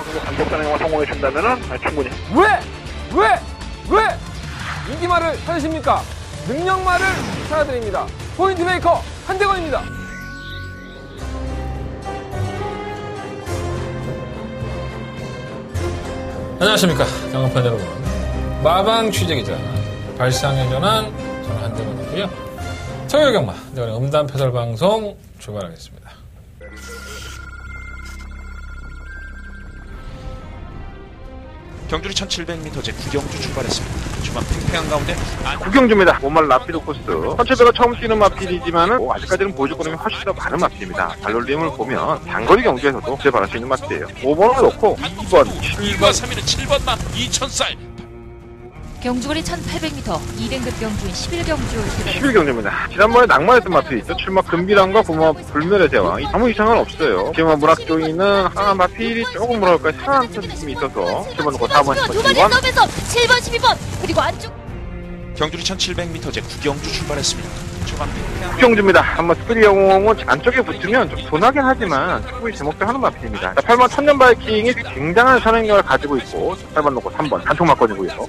정도 강력한 행동을 성공해 준다면은 충분히. 왜 인기말을 찾으십니까? 능력말을 찾아드립니다. 포인트 메이커 한대건입니다. 안녕하십니까 강원판 여러분. 마방 취재기자 발상의 전환 저는 한대건이고요. 토요일 경마 한대건의 음담 패설 방송 출발하겠습니다. 경주리 1700m제 구경주 출발했습니다. 주말 팽팽한 가운데 구경주입니다. 오말 라피드 코스. 1700가 처음 뛰는 마필이지만은 아직까지는 보여줄거림이 훨씬 더 많은 마필입니다. 발놀림을 보면 단거리 경주에서도 제발할 수 있는 마필이에요. 5번을 놓고 2번, 2과 3위는 7번만 2000살. 경주거리 1800m 2등급 경주인 11경주 11경주입니다. 지난번에 낭만했던 마필이 있죠. 7막 금비랑과 9막 불멸의 제왕. 아무 이상은 없어요. 지금 문학조이는 하나 마필이 조금 뭐랄까 상한 느낌이 있어서 7번 놓고 4번, 10번, 두 마리 서면서 7번, 12번 그리고 안쪽 경주리 1700m제 구경주 출발했습니다. 초반 팽팽한 구경주입니다. 한번 스프리 영웅은 안쪽에 붙으면 좀 분하긴 하지만 충분히 제목도 하는 마필입니다. 8번 천년 바이킹이 굉장한 선행력을 가지고 있고 8번 놓고 3번 단통 맞거든요.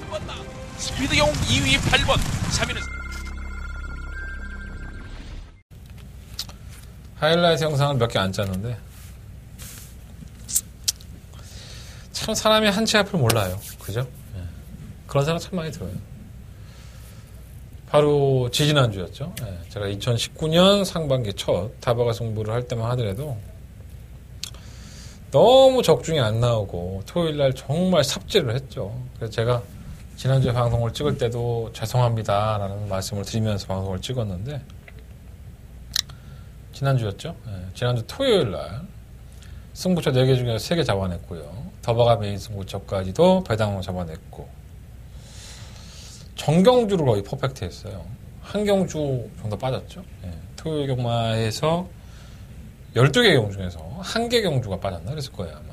스피드 영웅 2위 8번 3위는 하이라이트 영상을 몇 개 안 짰는데 참 사람이 한치 앞을 몰라요. 그죠? 예. 그런 생각 참 많이 들어요. 바로 지지난주였죠. 예. 제가 2019년 상반기 첫 다바가 승부를 할 때만 하더라도 너무 적중이 안 나오고 토요일날 정말 삽질을 했죠. 그래서 제가 지난주에 방송을 찍을 때도 죄송합니다 라는 말씀을 드리면서 방송을 찍었는데 지난주였죠. 네, 지난주 토요일날 승부처 4개 중에서 3개 잡아냈고요. 더바가 메인 승부처까지도 배당으로 잡아냈고 정경주를 거의 퍼펙트 했어요. 한 경주 정도 빠졌죠. 네, 토요일 경마에서 12개 경주 중에서 1개 경주가 빠졌나 그랬을 거예요 아마.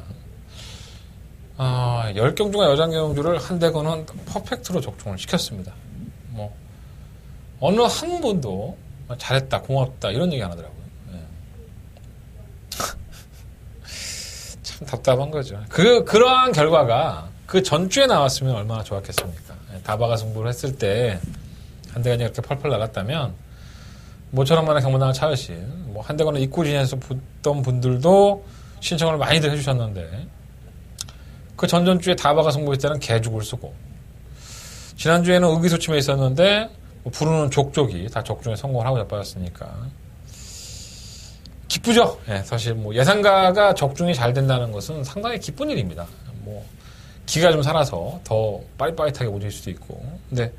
10경주가 여장 경주를 한대건은 퍼펙트로 적중을 시켰습니다. 뭐, 어느 한 분도 잘했다, 고맙다, 이런 얘기 안 하더라고요. 예. 참 답답한 거죠. 그러한 결과가 그 전주에 나왔으면 얼마나 좋았겠습니까? 예, 다바가 승부를 했을 때 한대건이 이렇게 펄펄 나갔다면, 모처럼만의 경마당을 찾으신, 뭐, 한대건을 입구진에서 붙던 분들도 신청을 많이들 해주셨는데, 그 전전주에 다바가 승부했을 때는 개죽을 쓰고 지난주에는 의기소침해 있었는데 뭐 부르는 족족이 다 적중에 성공을 하고 자빠졌으니까 기쁘죠. 예, 사실 뭐 예상가가 적중이 잘 된다는 것은 상당히 기쁜 일입니다. 뭐 기가 좀 살아서 더 빠릿빠릿하게 오질 수도 있고 근데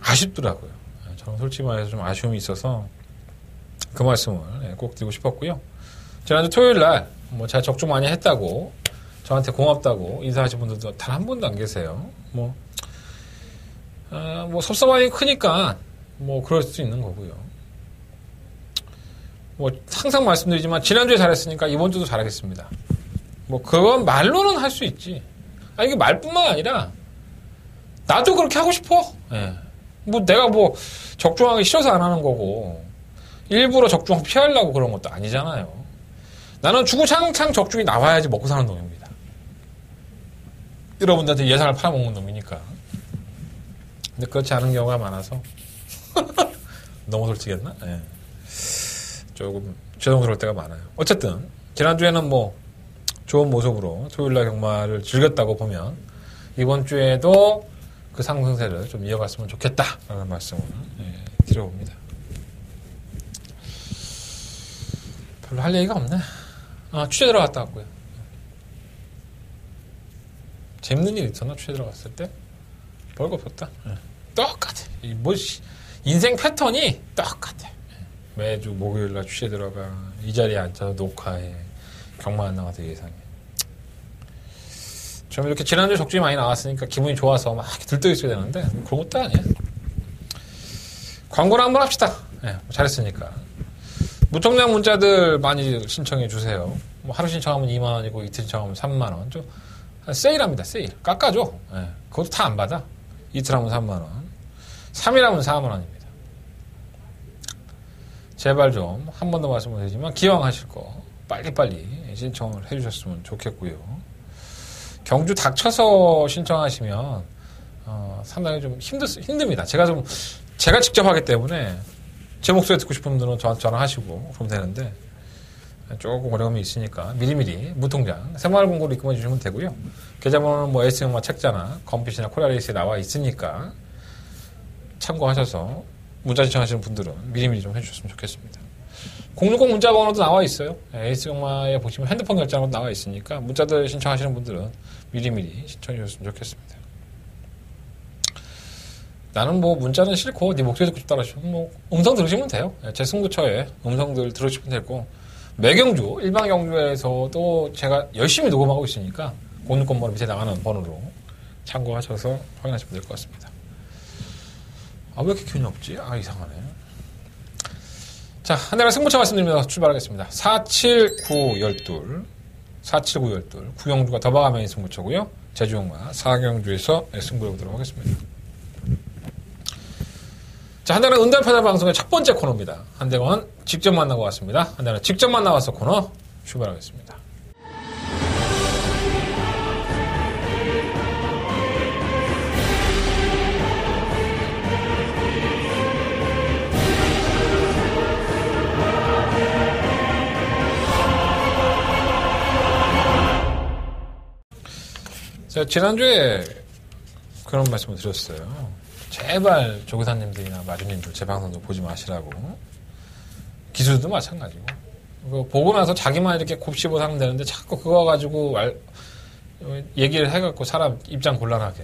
아쉽더라고요. 예, 저는 솔직히 말해서 좀 아쉬움이 있어서 그 말씀을 꼭 드리고 싶었고요. 지난주 토요일날 뭐 제가 적중 많이 했다고 저한테 고맙다고 인사하신 분들도 단 한 분도 안 계세요. 뭐 섭섭함이 크니까, 뭐, 그럴 수도 있는 거고요. 뭐, 항상 말씀드리지만, 지난주에 잘했으니까 이번 주도 잘하겠습니다. 뭐, 그건 말로는 할 수 있지. 이게 말뿐만 아니라, 나도 그렇게 하고 싶어. 예. 뭐, 내가 뭐, 적중하기 싫어서 안 하는 거고, 일부러 적중 피하려고 그런 것도 아니잖아요. 나는 주구장창 적중이 나와야지 먹고 사는 놈입니다. 여러분들한테 예상을 팔아먹는 놈이니까. 근데 그렇지 않은 경우가 많아서 너무 솔직했나? 예. 조금 죄송스러울 때가 많아요. 어쨌든 지난주에는 뭐 좋은 모습으로 토요일날 경마를 즐겼다고 보면 이번 주에도 그 상승세를 좀 이어갔으면 좋겠다라는 말씀을 드려봅니다. 별로 할 얘기가 없네. 취재 들어갔다 왔고요. 재밌는 일 있었나? 취재 들어갔을 때? 별거 없었다. 똑같아. 인생 패턴이 똑같아. 매주 목요일날 취재 들어가. 이 자리에 앉아서 녹화해. 경마 안 나가서 예상해. 좀 이렇게 지난주에 적중이 많이 나왔으니까 기분이 좋아서 막 들떠 있어야 되는데 그런 것도 아니야. 광고를 한번 합시다. 잘했으니까. 무청량 문자들 많이 신청해 주세요. 뭐 하루 신청하면 2만원이고 이틀 신청하면 3만원. 좀 세일합니다. 세일. 깎아줘. 그것도 다 안 받아. 이틀 하면 3만원. 3일 하면 4만원입니다. 제발 좀 한 번 더 말씀을 드리지만 기왕 하실 거 빨리빨리 신청을 해주셨으면 좋겠고요. 경주 닥쳐서 신청하시면 상당히 좀 힘듭니다. 제가 직접 하기 때문에 제 목소리 듣고 싶은 분들은 저한테 전화하시고 그러면 되는데 조금 어려움이 있으니까 미리미리 무통장 새마을금고로 입금해 주시면 되고요. 계좌번호는 뭐 S영마 책자나 검핏이나 코리아레이스에 나와 있으니까 참고하셔서 문자 신청하시는 분들은 미리미리 좀 해주셨으면 좋겠습니다. 060 문자 번호도 나와 있어요. S영마에 보시면 핸드폰 결제하는 것도 나와 있으니까 문자들 신청하시는 분들은 미리미리 신청해 주셨으면 좋겠습니다. 나는 뭐 문자는 싫고 네 목소리 듣고 싶다 하시면 뭐 음성 들으시면 돼요. 제 승부처에 음성들 들으시면 되고 매경주 일반 경주에서도 제가 열심히 녹음하고 있으니까 060번호 밑에 나가는 번호로 참고하셔서 확인하시면 될 것 같습니다. 왜 이렇게 기운이 없지? 이상하네. 자, 한나라 승부처 말씀드리면서 출발하겠습니다. 47912 구경주가 더바가면이 승부처고요. 제주용마 4경주에서 승부해 보도록 하겠습니다. 자, 한대는 은달파달 방송의 첫 번째 코너입니다. 한대건 직접 만나고 왔습니다. 한대는 직접 만나와서 코너 출발하겠습니다. 제가 지난주에 그런 말씀을 드렸어요. 제발 조교사님들이나 마주님들 제 방송도 보지 마시라고. 기술도 마찬가지고. 보고 나서 자기만 이렇게 곱씹어서 하면 되는데 자꾸 그거 가지고 얘기를 해갖고 사람 입장 곤란하게.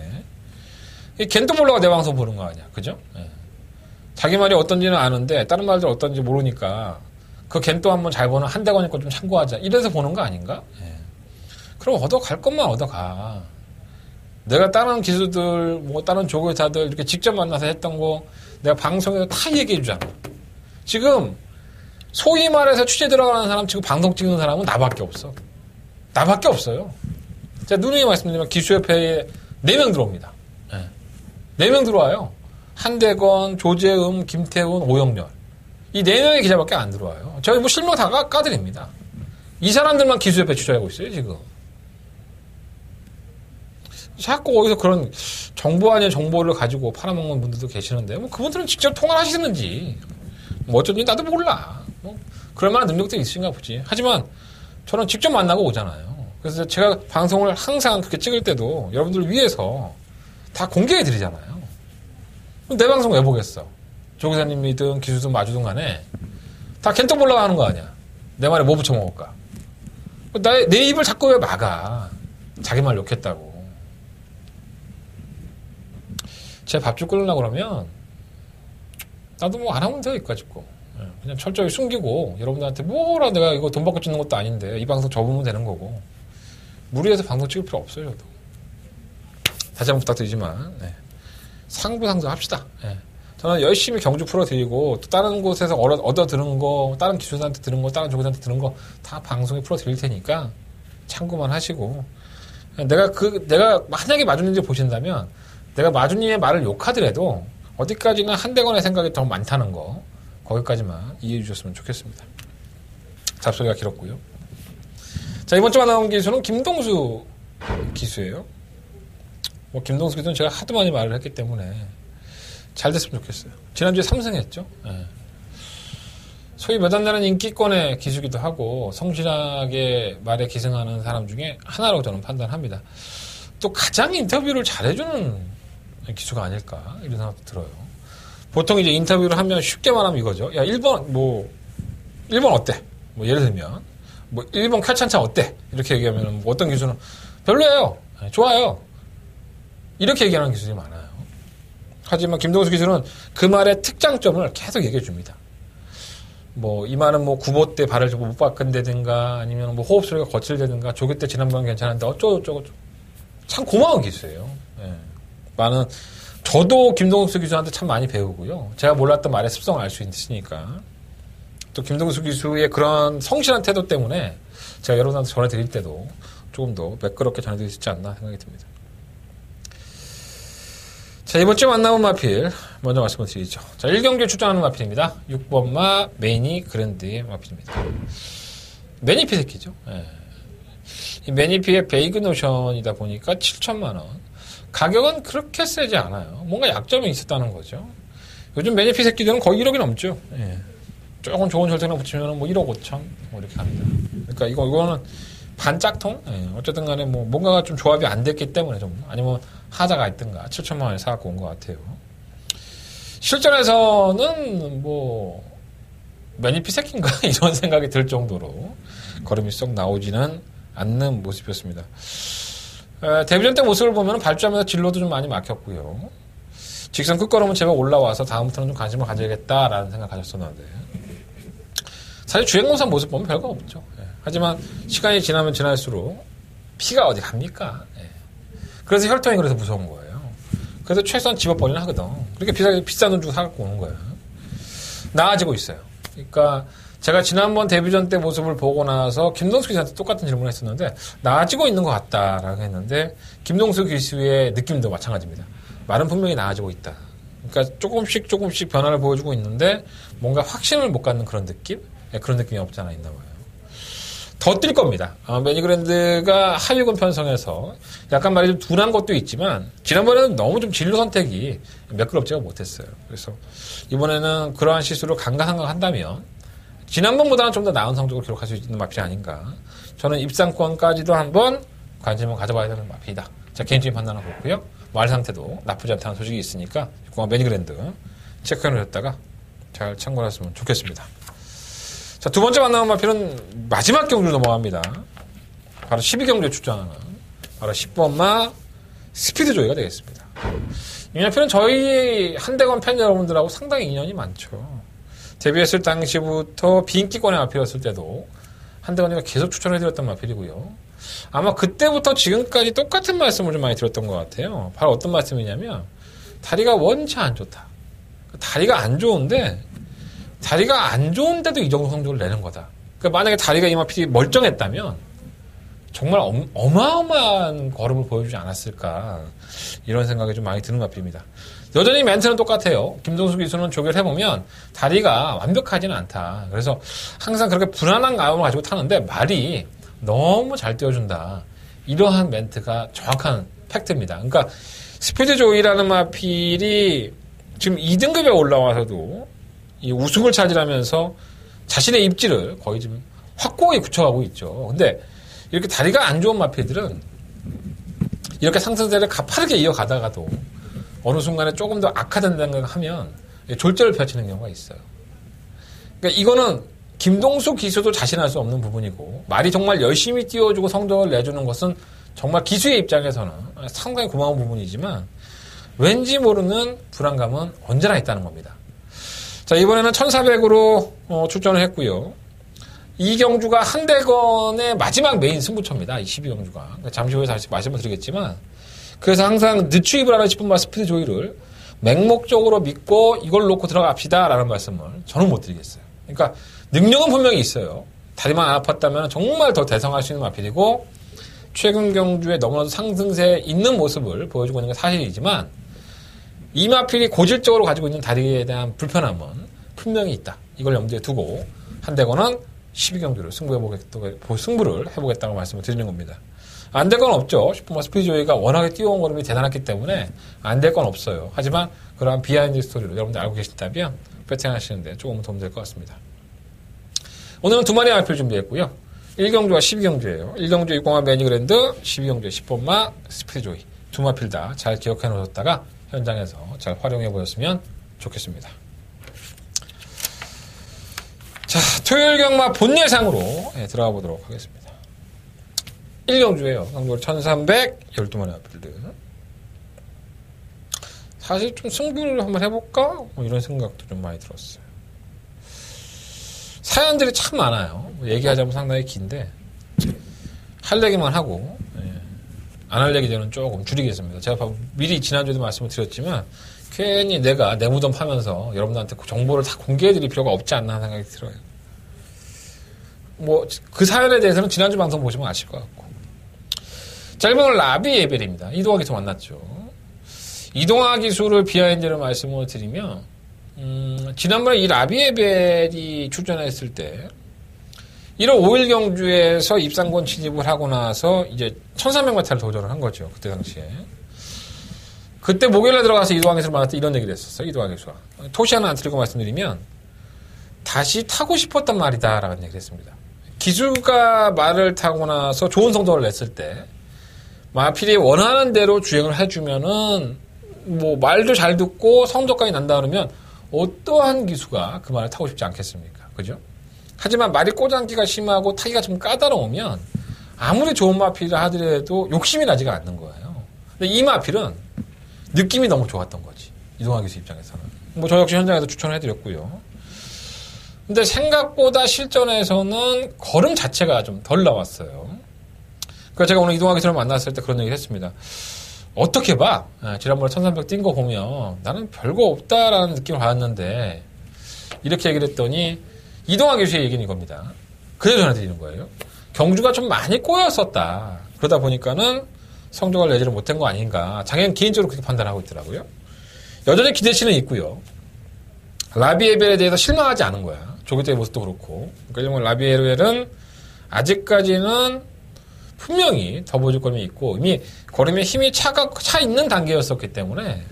걘도 몰라가 내 방송 보는 거 아니야. 그죠? 예. 자기 말이 어떤지는 아는데 다른 말들 어떤지 모르니까 그 걘 또 한번 잘 보는 한대건이 거 좀 참고하자. 이래서 보는 거 아닌가? 예. 그럼 얻어갈 것만 얻어가. 내가 다른 기수들, 뭐 다른 조교사들 이렇게 직접 만나서 했던 거 내가 방송에서 다 얘기해 주잖아. 지금 소위 말해서 취재 들어가는 사람 지금 방송 찍는 사람은 나밖에 없어. 나밖에 없어요. 제가 누누이 말씀드리면 기수협회에 4명 들어옵니다. 네. 4명 들어와요. 한대건, 조재음, 김태훈, 오영렬. 이 4명의 기자밖에 안 들어와요. 저희 뭐 실명 다 까드립니다. 이 사람들만 기수협회 취재하고 있어요, 지금. 자꾸 어디서 그런 정보 아닌 정보를 가지고 팔아먹는 분들도 계시는데, 뭐 그분들은 직접 통화를 하시는지, 뭐 어쩐지 나도 몰라. 뭐 그럴 만한 능력도 있으신가 보지. 하지만 저는 직접 만나고 오잖아요. 그래서 제가 방송을 항상 그렇게 찍을 때도 여러분들을 위해서 다 공개해 드리잖아요. 내 방송 왜 보겠어? 조교사님이든 기수든 마주든 간에 다 캔떡 보려고 하는 거 아니야. 내 말에 뭐 붙여먹을까? 내 입을 자꾸 왜 막아? 자기 말 욕했다고. 제 밥줄 끓으려고 그러면 나도 뭐 안 하면 돼요, 이까짓 거. 그냥 철저히 숨기고 여러분들한테 뭐라 내가 이거 돈 받고 찍는 것도 아닌데 이 방송 접으면 되는 거고 무리해서 방송 찍을 필요 없어요, 저도. 다시 한번 부탁드리지만 상부상조 합시다. 저는 열심히 경주 풀어드리고 또 다른 곳에서 얻어 들은 거, 다른 기술사한테 들은 거, 다른 조교사한테 들은 거 다 방송에 풀어드릴 테니까 참고만 하시고 내가 만약에 마주님들 보신다면 내가 마주님의 말을 욕하더라도 어디까지나 한대건의 생각이 더 많다는 거 거기까지만 이해해 주셨으면 좋겠습니다. 잡소리가 길었고요. 자, 이번 주 만나온 기수는 김동수 기수예요. 뭐 김동수 기수는 제가 하도 많이 말을 했기 때문에 잘 됐으면 좋겠어요. 지난주에 3승했죠. 소위 몇 안 되는 인기권의 기수기도 하고 성실하게 말에 기승하는 사람 중에 하나라고 저는 판단합니다. 또 가장 인터뷰를 잘해주는 기수가 아닐까 이런 생각도 들어요. 보통 이제 인터뷰를 하면 쉽게 말하면 이거죠. 야, 1번 어때? 뭐 예를 들면 뭐 1번 쾌찬차 어때? 이렇게 얘기하면 뭐 어떤 기수는 별로예요. 좋아요. 이렇게 얘기하는 기수들이 많아요. 하지만 김동수 기수는 그 말의 특장점을 계속 얘기해 줍니다. 뭐 이 말은 뭐 구보 때 발을 좀 못 바꾼다든가 아니면 뭐 호흡 소리가 거칠다든가 조교 때 지난번은 괜찮은데 어쩌고저쩌고 참 고마운 기수예요. 저도 김동수 기수한테 참 많이 배우고요. 제가 몰랐던 말의 습성을 알 수 있으니까. 또 김동수 기수의 그런 성실한 태도 때문에 제가 여러분한테 전해드릴 때도 조금 더 매끄럽게 전해드릴 수 있지 않나 생각이 듭니다. 자, 이번 주에 만나본 마필 먼저 말씀을 드리죠. 자, 1경기에 출전하는 마필입니다. 6번마 매니 그랜드의 마필입니다. 매니 피새끼죠. 이 매니피의 베이그 노션이다 보니까 7천만 원. 가격은 그렇게 세지 않아요. 뭔가 약점이 있었다는 거죠. 요즘 매니피 새끼들은 거의 1억이 넘죠. 예. 조금 좋은 절대랑 붙이면 뭐 1억 5천 뭐 이렇게 합니다. 그러니까 이거는 반짝통? 예. 어쨌든 간에 뭐 뭔가가 좀 조합이 안 됐기 때문에 좀 아니면 하자가 있든가 7천만 원에 사갖고 온 것 같아요. 실전에서는 뭐 매니피 새끼인가 이런 생각이 들 정도로 걸음이 쏙 나오지는 않는 모습이었습니다. 데뷔전 때 모습을 보면 발주하면서 진로도 좀 많이 막혔고요. 직선 끝걸음은 제발 올라와서 다음부터는 좀 관심을 가져야겠다라는 생각 가졌었는데 사실 주행공사 모습 보면 별거 없죠. 하지만 시간이 지나면 지날수록 피가 어디 갑니까? 그래서 혈통이 그래서 무서운 거예요. 그래서 최소한 집어버리는 하거든. 그렇게 비싼 돈 주고 사갖고 오는 거예요. 나아지고 있어요. 그러니까 제가 지난번 데뷔전 때 모습을 보고 나서 김동수 기수한테 똑같은 질문을 했었는데 나아지고 있는 것 같다라고 했는데 김동수 기수의 느낌도 마찬가지입니다. 말은 분명히 나아지고 있다. 그러니까 조금씩 변화를 보여주고 있는데 뭔가 확신을 못 갖는 그런 느낌? 그런 느낌이 없지 않아 있나 봐요. 더 뛸 겁니다. 매니그랜드가 하위권 편성해서 약간 말이 좀 둔한 것도 있지만 지난번에는 너무 좀 진로 선택이 매끄럽지가 못했어요. 그래서 이번에는 그러한 시술을 한다면 지난번보다는 좀 더 나은 성적을 기록할 수 있는 마필이 아닌가. 저는 입상권까지도 한번 관심을 가져봐야 되는 마필이다. 자, 개인적인 판단을 그렇고요. 말 상태도 나쁘지 않다는 소식이 있으니까 매니그랜드 체크해 놓으셨다가 잘 참고하셨으면 좋겠습니다. 자, 두 번째 만나는 마필은 마지막 경주로 넘어갑니다. 바로 12경주에 출전하는 바로 10번마 스피드 조이가 되겠습니다. 이 마필은 저희 한대건 팬 여러분들하고 상당히 인연이 많죠. 데뷔했을 당시부터 비인기권의 마필이었을 때도 한대건이가 계속 추천해드렸던 마필이고요. 아마 그때부터 지금까지 똑같은 말씀을 좀 많이 드렸던 것 같아요. 바로 어떤 말씀이냐면 다리가 원체 안 좋다. 다리가 안 좋은데 다리가 안 좋은데도 이 정도 성적을 내는 거다. 그러니까 만약에 다리가 이 마필이 멀쩡했다면 정말 어마어마한 걸음을 보여주지 않았을까 이런 생각이 좀 많이 드는 마필입니다. 여전히 멘트는 똑같아요. 김동수 기수는 조결해보면 다리가 완벽하지는 않다. 그래서 항상 그렇게 불안한 마음을 가지고 타는데 말이 너무 잘 띄워준다. 이러한 멘트가 정확한 팩트입니다. 그러니까 스피드 조이라는 마필이 지금 2등급에 올라와서도 이 우승을 차지하면서 자신의 입지를 거의 지금 확고히 굳혀가고 있죠. 근데 이렇게 다리가 안 좋은 마필들은 이렇게 상승세를 가파르게 이어가다가도 어느 순간에 조금 더 악화된다는 걸 하면 졸전을 펼치는 경우가 있어요. 그러니까 이거는 김동수 기수도 자신할 수 없는 부분이고 말이 정말 열심히 띄워주고 성적을 내주는 것은 정말 기수의 입장에서는 상당히 고마운 부분이지만 왠지 모르는 불안감은 언제나 있다는 겁니다. 자, 이번에는 1400으로 출전을 했고요. 이 경주가 한대건의 마지막 메인 승부처입니다. 이 12경주가. 잠시 후에 다시 말씀을 드리겠지만 그래서 항상 늦추입을 하는 10분마 스피드 조이를 맹목적으로 믿고 이걸 놓고 들어갑시다 라는 말씀을 저는 못 드리겠어요. 그러니까 능력은 분명히 있어요. 다리만 안 아팠다면 정말 더 대성할 수 있는 마필이고 최근 경주에 너무나도 상승세에 있는 모습을 보여주고 있는 게 사실이지만 이 마필이 고질적으로 가지고 있는 다리에 대한 불편함은 분명히 있다. 이걸 염두에 두고 한대건은 12경주를 승부를 해보겠다고 말씀을 드리는 겁니다. 안 될 건 없죠. 슈퍼마 스피드 조이가 워낙에 뛰어온 걸음이 대단했기 때문에 안 될 건 없어요. 하지만 그러한 비하인드 스토리를 여러분들 알고 계신다면 배팅 하시는데 조금 도움 될 것 같습니다. 오늘은 두 마리의 마필 준비했고요. 1경주와 12경주예요. 1경주 60화 매니그랜드, 12경주의 10번마 스피드 조이. 두 마필 다 잘 기억해 놓으셨다가 현장에서 잘 활용해 보셨으면 좋겠습니다. 자, 토요일 경마 본 예상으로 들어가 보도록 하겠습니다. 1경주에요. 상골 1300, 12마리 마필들. 사실 좀 승부를 한번 해볼까? 뭐 이런 생각도 좀 많이 들었어요. 사연들이 참 많아요. 얘기하자면 상당히 긴데 할 얘기만 하고 안 할 얘기 저는 조금 줄이겠습니다. 제가 미리 지난주에도 말씀을 드렸지만 괜히 내가 내 무덤 파면서 여러분들한테 그 정보를 다 공개해드릴 필요가 없지 않나 하는 생각이 들어요. 뭐 그 사연에 대해서는 지난주 방송 보시면 아실 것 같고. 자, 일본은 라비 에벨입니다. 이동화 기수 만났죠. 이동화 기수를 비하인드를 말씀을 드리면 지난번에 이 라비 에벨이 출전했을 때 1월 5일 경주에서 입상권 진입을 하고 나서 이제 1300m를 도전을 한 거죠. 그때 당시에. 그때 목요일에 들어가서 이동환 기수를 만날 때 이런 얘기를 했었어요. 이동환 기수가. 토시 하나 안 드리고 말씀드리면 다시 타고 싶었단 말이다 라는 얘기를 했습니다. 기수가 말을 타고 나서 좋은 성적을 냈을 때 마필이 원하는 대로 주행을 해주면은 뭐 말도 잘 듣고 성적까지 난다 그러면 어떠한 기수가 그 말을 타고 싶지 않겠습니까? 그죠? 하지만 말이 꼬장기가 심하고 타기가 좀 까다로우면 아무리 좋은 마필을 하더라도 욕심이 나지가 않는 거예요. 근데 이 마필은 느낌이 너무 좋았던 거지. 이동환 기수 입장에서는. 뭐 저 역시 현장에서 추천해드렸고요. 근데 생각보다 실전에서는 걸음 자체가 좀 덜 나왔어요. 그래서 제가 오늘 이동환 기수를 만났을 때 그런 얘기를 했습니다. 어떻게 봐? 지난번에 1300 뛴 거 보면 나는 별거 없다라는 느낌을 받았는데 이렇게 얘기를 했더니 이동환 교수의 얘기는 이겁니다. 그래서 전해드리는 거예요. 경주가 좀 많이 꼬였었다. 그러다 보니까는 성적을 내지를 못한 거 아닌가. 장애인 개인적으로 그렇게 판단하고 있더라고요. 여전히 기대치는 있고요. 라비에벨에 대해서 실망하지 않은 거야. 조기 때의 모습도 그렇고. 그러니까 라비에벨은 아직까지는 분명히 더 보여줄 걸음이 있고 이미 걸음에 힘이 차 있는 단계였었기 때문에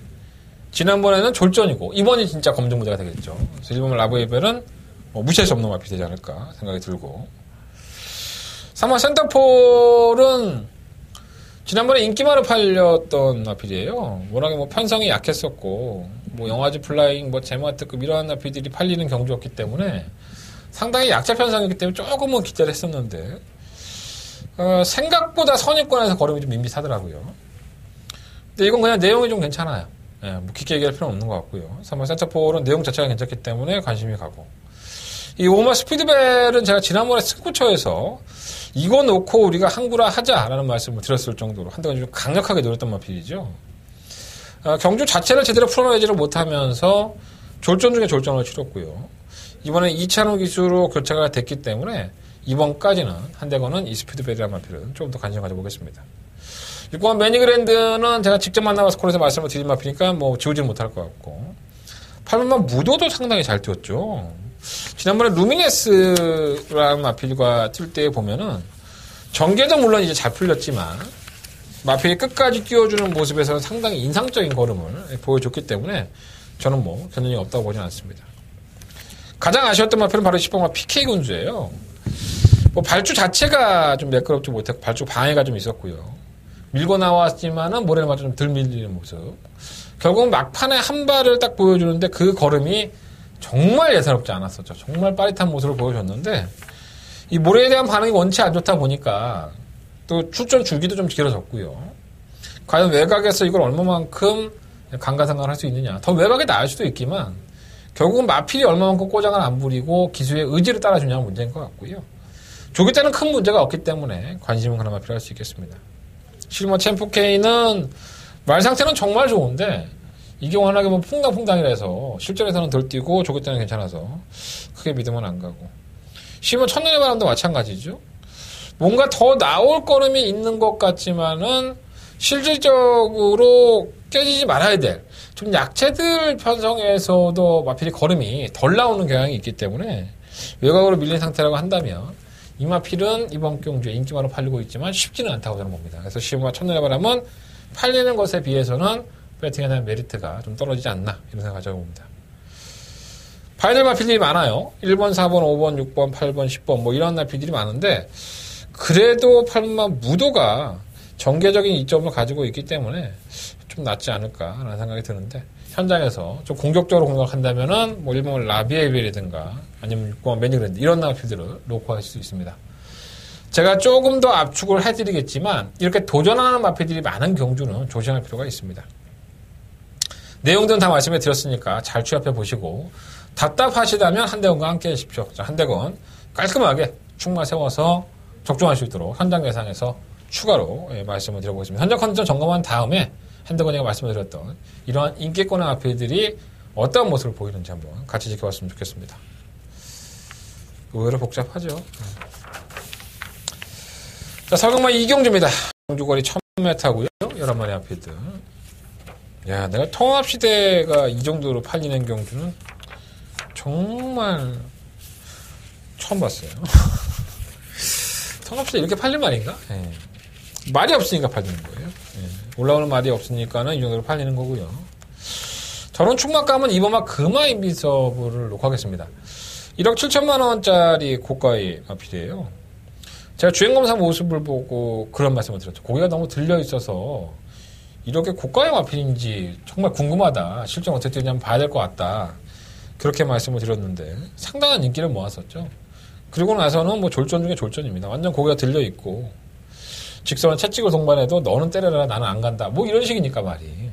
지난번에는 졸전이고 이번이 진짜 검증 무대가 되겠죠. 그래서 일본 라비에벨은 무시할 수 없는 마필이 되지 않을까 생각이 들고 3번 센터폴은 지난번에 인기마로 팔렸던 마필이에요. 워낙에 뭐 편성이 약했었고 뭐 영화지 플라잉 뭐 제마트급 이러한 마필들이 팔리는 경주였기 때문에 상당히 약자 편성이기 때문에 조금은 기대를 했었는데 생각보다 선입권에서 걸음이 좀 밋밋하더라고요. 근데 이건 그냥 내용이 좀 괜찮아요. 예, 뭐 깊게 얘기할 필요는 없는 것 같고요. 3번 센터폴은 내용 자체가 괜찮기 때문에 관심이 가고 이 오마 스피드벨은 제가 지난번에 승부처에서 이거 놓고 우리가 항구라 하자라는 말씀을 드렸을 정도로 한동안 좀 강력하게 노렸던 마필이죠. 경주 자체를 제대로 풀어내지를 못하면서 졸전 중에 졸전을 치렀고요. 이번에 2차로 기수로 교체가 됐기 때문에 이번까지는 한대건은 이 스피드벨이라는 마필은 조금 더 관심 가져보겠습니다. 6번 매니그랜드는 제가 직접 만나봐서 콜에서 말씀을 드린 마필이니까 뭐 지우지는 못할 것 같고 8번만 무도도 상당히 잘 뛰었죠. 지난번에 루미네스라는 마필과 뛸 때 보면은 전개도 물론 이제 잘 풀렸지만 마필이 끝까지 뛰어주는 모습에서는 상당히 인상적인 걸음을 보여줬기 때문에 저는 뭐 견인이 없다고 보지는 않습니다. 가장 아쉬웠던 마필은 바로 10번마 PK 군주예요. 뭐 발주 자체가 좀 매끄럽지 못했고 발주 방해가 좀 있었고요. 밀고 나왔지만은 모래를 맞아 좀 덜 밀리는 모습. 결국은 막판에 한 발을 딱 보여주는데 그 걸음이 정말 예사롭지 않았었죠. 정말 빠릿한 모습을 보여줬는데 이 모래에 대한 반응이 원치 안 좋다 보니까 또 출전 줄기도 좀 길어졌고요. 과연 외곽에서 이걸 얼마만큼 강가상강할 수 있느냐. 더 외곽에 나을 수도 있지만 결국은 마필이 얼마만큼 꼬장을 안 부리고 기수의 의지를 따라주냐는 문제인 것 같고요. 조기 때는 큰 문제가 없기 때문에 관심은 그나마 필요할 수 있겠습니다. 실버 챔프 K는 말 상태는 정말 좋은데 이게 워낙에 뭐 퐁당퐁당이라서 실전에서는 덜 뛰고 조기 때는 괜찮아서 크게 믿으면 안 가고 실버 첫눈의 바람도 마찬가지죠. 뭔가 더 나올 걸음이 있는 것 같지만은 실질적으로 깨지지 말아야 될 좀 약체들 편성에서도 마필이 걸음이 덜 나오는 경향이 있기 때문에 외곽으로 밀린 상태라고 한다면 이 마필은 이번 경주에 인기마로 팔리고 있지만 쉽지는 않다고 저는 봅니다. 그래서 시우마 첫눈의 바람은 팔리는 것에 비해서는 배팅에 대한 메리트가 좀 떨어지지 않나 이런 생각을 가져봅니다. 파이널 마필들이 많아요. 1번, 4번, 5번, 6번, 8번, 10번 뭐 이런 마필들이 많은데 그래도 8번만 무도가 전개적인 이점을 가지고 있기 때문에 좀 낫지 않을까라는 생각이 드는데 현장에서 좀 공격적으로 공격한다면은 뭐 1번 라비에벨이든가 아니면 6번 매니그랜드 이런 마필들을 놓고 할 수 있습니다. 제가 조금 더 압축을 해드리겠지만 이렇게 도전하는 마필들이 많은 경주는 조심할 필요가 있습니다. 내용들은 다 말씀해 드렸으니까 잘 취합해 보시고 답답하시다면 한대건과 함께 하십시오. 한대건 깔끔하게 축마 세워서 적중할 수 있도록 현장 예상에서 추가로 말씀을 드려보겠습니다. 현장 컨디션 점검한 다음에 한대건이가 말씀을 드렸던 이러한 인기권의 마필들이 어떤 모습을 보이는지 한번 같이 지켜봤으면 좋겠습니다. 의외로 복잡하죠. 자, 설경마 이경주입니다. 경주거리 1000m고요. 11마리 마필들. 야, 내가 통합시대가 이 정도로 팔리는 경주는 정말 처음 봤어요. 통합시대 이렇게 팔린 말인가? 예. 말이 없으니까 팔리는 거예요. 예. 올라오는 말이 없으니까는 이 정도로 팔리는 거고요. 저런 충막감은 이번 금화 인비서블을 놓고 하겠습니다. 1억 7천만 원짜리 고가의 마필이에요. 제가 주행검사 모습을 보고 그런 말씀을 드렸죠. 고개가 너무 들려 있어서 이렇게 고가의 마필인지 정말 궁금하다. 실제 어떻게 되는지 한번 봐야 될 것 같다. 그렇게 말씀을 드렸는데 상당한 인기를 모았었죠. 그리고 나서는 뭐 졸전 중에 졸전입니다. 완전 고개가 들려 있고 직선은 채찍을 동반해도 너는 때려라 나는 안 간다. 뭐 이런 식이니까 말이.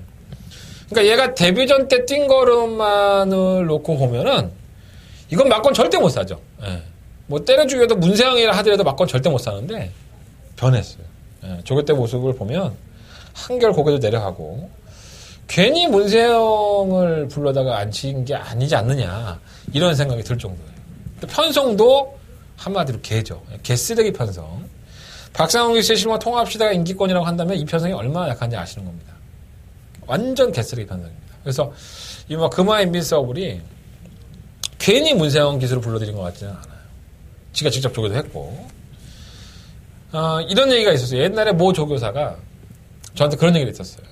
그러니까 얘가 데뷔전 때 뛴 걸음만을 놓고 보면은 이건 막건 절대 못 사죠. 예. 뭐 때려주기에도 문세영이라 하더라도 막건 절대 못 사는데 변했어요. 예. 조교 때 모습을 보면 한결 고개도 내려가고 괜히 문세영을 불러다가 앉힌 게 아니지 않느냐 이런 생각이 들 정도예요. 편성도 한마디로 개죠. 개쓰레기 편성. 박상훈 기수의 실무 통합시대가 인기권이라고 한다면 이 편성이 얼마나 약한지 아시는 겁니다. 완전 개쓰레기 편성입니다. 그래서 이 금화 인비서블이 괜히 문세영 기수를 불러들인 것 같지는 않아요. 지가 직접 조교도 했고. 이런 얘기가 있었어요. 옛날에 모 조교사가 저한테 그런 얘기를 했었어요.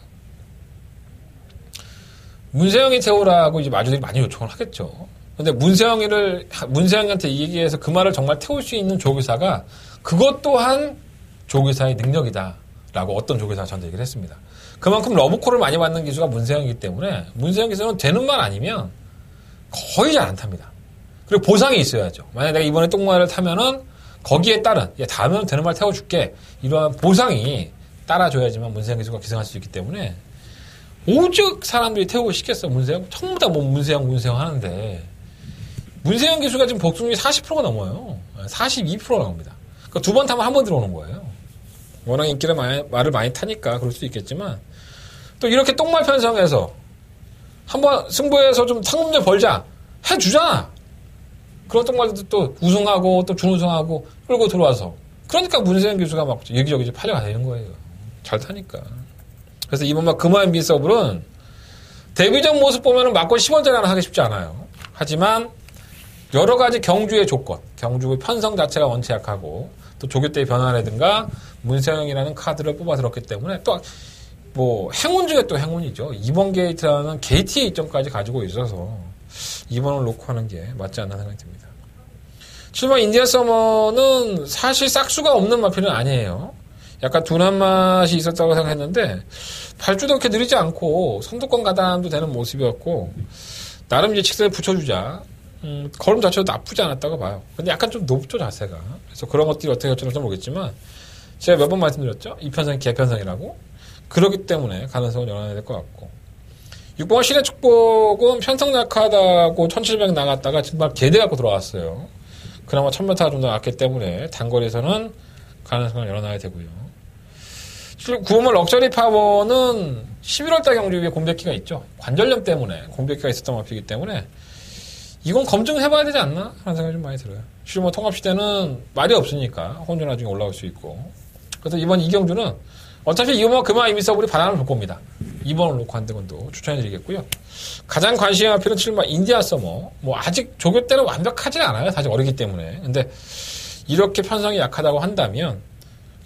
문세영이 태우라고 이제 마주들이 많이 요청을 하겠죠. 근데 문세영한테 이 얘기해서 그 말을 정말 태울 수 있는 조교사가 그것 또한 조교사의 능력이다라고 어떤 조교사가 저한테 얘기를 했습니다. 그만큼 러브콜을 많이 받는 기수가 문세영이기 때문에 문세영 기수는 되는 말 아니면 거의 잘 안 탑니다. 그리고 보상이 있어야죠. 만약에 내가 이번에 똥말을 타면은 거기에 따른 다음에는 되는 말 태워줄게 이러한 보상이 따라줘야지만 문세영 기수가 기승할 수 있기 때문에 오죽 사람들이 태우고 싶겠어. 문세영 전부 다 뭐 문세영 하는데 문세영 기수가 지금 복숭이 40%가 넘어요. 42% 나옵니다. 그러니까 두 번 타면 한 번 들어오는 거예요. 워낙 인기를 말을 많이 타니까 그럴 수도 있겠지만 또 이렇게 똥말 편성해서 한번 승부해서 좀 상금제 벌자 해주잖아. 그런 똥말도 또 우승하고 또 준우승하고 끌고 들어와서 그러니까 문세영 기수가 막 여기저기 팔려가 되는 거예요. 잘 타니까. 그래서 이번 금화 인비서블은 데뷔전 모습 보면은 막건 10원짜리 하나 하기 쉽지 않아요. 하지만 여러 가지 경주의 조건, 경주의 편성 자체가 원체 약하고 또 조교 때의 변화라든가 문세영이라는 카드를 뽑아 들었기 때문에 또 뭐 행운 중에 또 행운이죠. 2번 게이트라는 게이트의 이점까지 가지고 있어서 2번을 놓고 하는 게 맞지 않나 생각이 듭니다. 7번 인디언 서머는 사실 싹수가 없는 마필은 아니에요. 약간 둔한 맛이 있었다고 생각했는데 발주도 그렇게 느리지 않고 선두권 가담도 되는 모습이었고 나름 이제 직선을 붙여주자 걸음 자체도 나쁘지 않았다고 봐요. 근데 약간 좀 높죠 자세가. 그래서 그런 것들이 어떻게 될지는 모르겠지만 제가 몇 번 말씀드렸죠. 이 편성이 개편성이라고. 그렇기 때문에 가능성을 열어놔야 될 것 같고 6번 신의 축복은 편성 약하다고 1700 나갔다가 정말 개대 갖고 들어왔어요. 그나마 1000m가 좀 더 낫기 때문에 단거리에서는 가능성을 열어놔야 되고요. 9번 럭셔리 파워는 11월달 경주 위에 공백기가 있죠. 관절염 때문에 공백기가 있었던 마피이기 때문에 이건 검증해봐야 되지 않나? 하는 생각이 좀 많이 들어요. 실무 통합시대는 말이 없으니까 혼자 나중에 올라올 수 있고 그래서 이번 이경주는 어차피 이번 금화 인비서블이 바람을 불 겁니다. 2번을 놓고 한 대건도 추천해드리겠고요. 가장 관심이 앞에는 7번 인디아 서머. 뭐 아직 조교 때는 완벽하진 않아요. 사실 어리기 때문에. 근데 이렇게 편성이 약하다고 한다면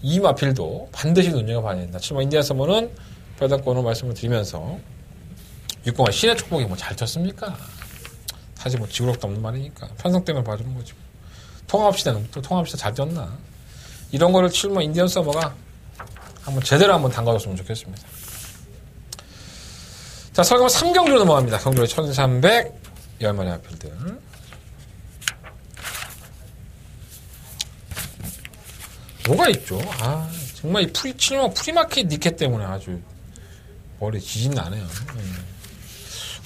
이 마필도 반드시 눈여겨봐야 된다. 7번 인디아 서머는 별당권으로 말씀을 드리면서 6번 신의 축복이 뭐 잘 쳤습니까? 사실 뭐 지구력도 없는 말이니까 편성 때문에 봐주는 거지. 통합시대는 또 통합시대 잘 떴나? 이런 거를 7번 인디언 서머가 제대로 한번 담가줬으면 좋겠습니다. 자, 설금 3경주로 넘어갑니다. 경주에 1300 10마리 하필들. 뭐가 있죠? 정말 이 프리마켓 니켓 때문에 아주 머리 지진 나네요.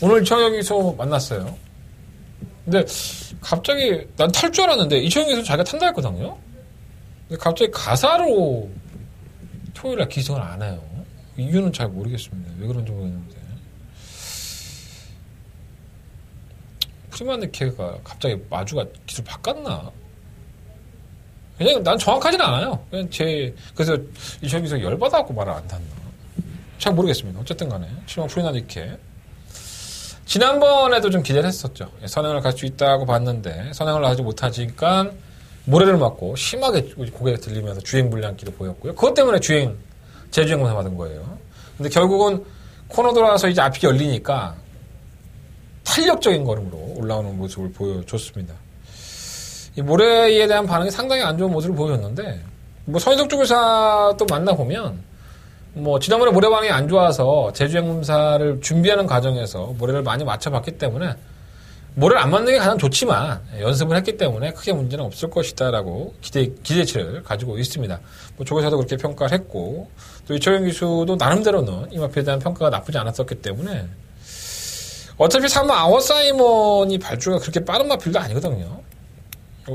오늘 저 여기서 만났어요. 근데 갑자기 난 탈 줄 알았는데 이초영 기수 자기가 탄다 했거든요. 근데 갑자기 가사로 토요일에 기승을 안 해요. 이유는 잘 모르겠습니다. 왜 그런지 모르겠는데. 프리마니케가 갑자기 마주가 기술 바꿨나? 그냥 난 정확하진 않아요. 그냥 그래서 이초영 기수가 열받아갖고 말을 안 탔나? 잘 모르겠습니다. 어쨌든 간에. 7번 프리마니케. 지난번에도 좀 기대를 했었죠. 선행을 갈 수 있다고 봤는데 선행을 하지 못하니까 모래를 맞고 심하게 고개가 들리면서 주행 불량기를 보였고요. 그것 때문에 재주행 검사 받은 거예요. 근데 결국은 코너 돌아와서 이제 앞이 열리니까 탄력적인 걸음으로 올라오는 모습을 보여줬습니다. 이 모래에 대한 반응이 상당히 안 좋은 모습을 보였는데, 뭐 서인석 조교사도 만나보면, 뭐 지난번에 모래 반응이 안 좋아서 재주행 검사를 준비하는 과정에서 모래를 많이 맞춰봤기 때문에 모래를 안 맞는 게 가장 좋지만 연습을 했기 때문에 크게 문제는 없을 것이다라고 기대치를 가지고 있습니다. 뭐 조교사도 그렇게 평가를 했고, 또 이철영 기수도 나름대로는 이 마필에 대한 평가가 나쁘지 않았었기 때문에, 어차피 3번 아워사이먼이 발주가 그렇게 빠른 마필도 아니거든요.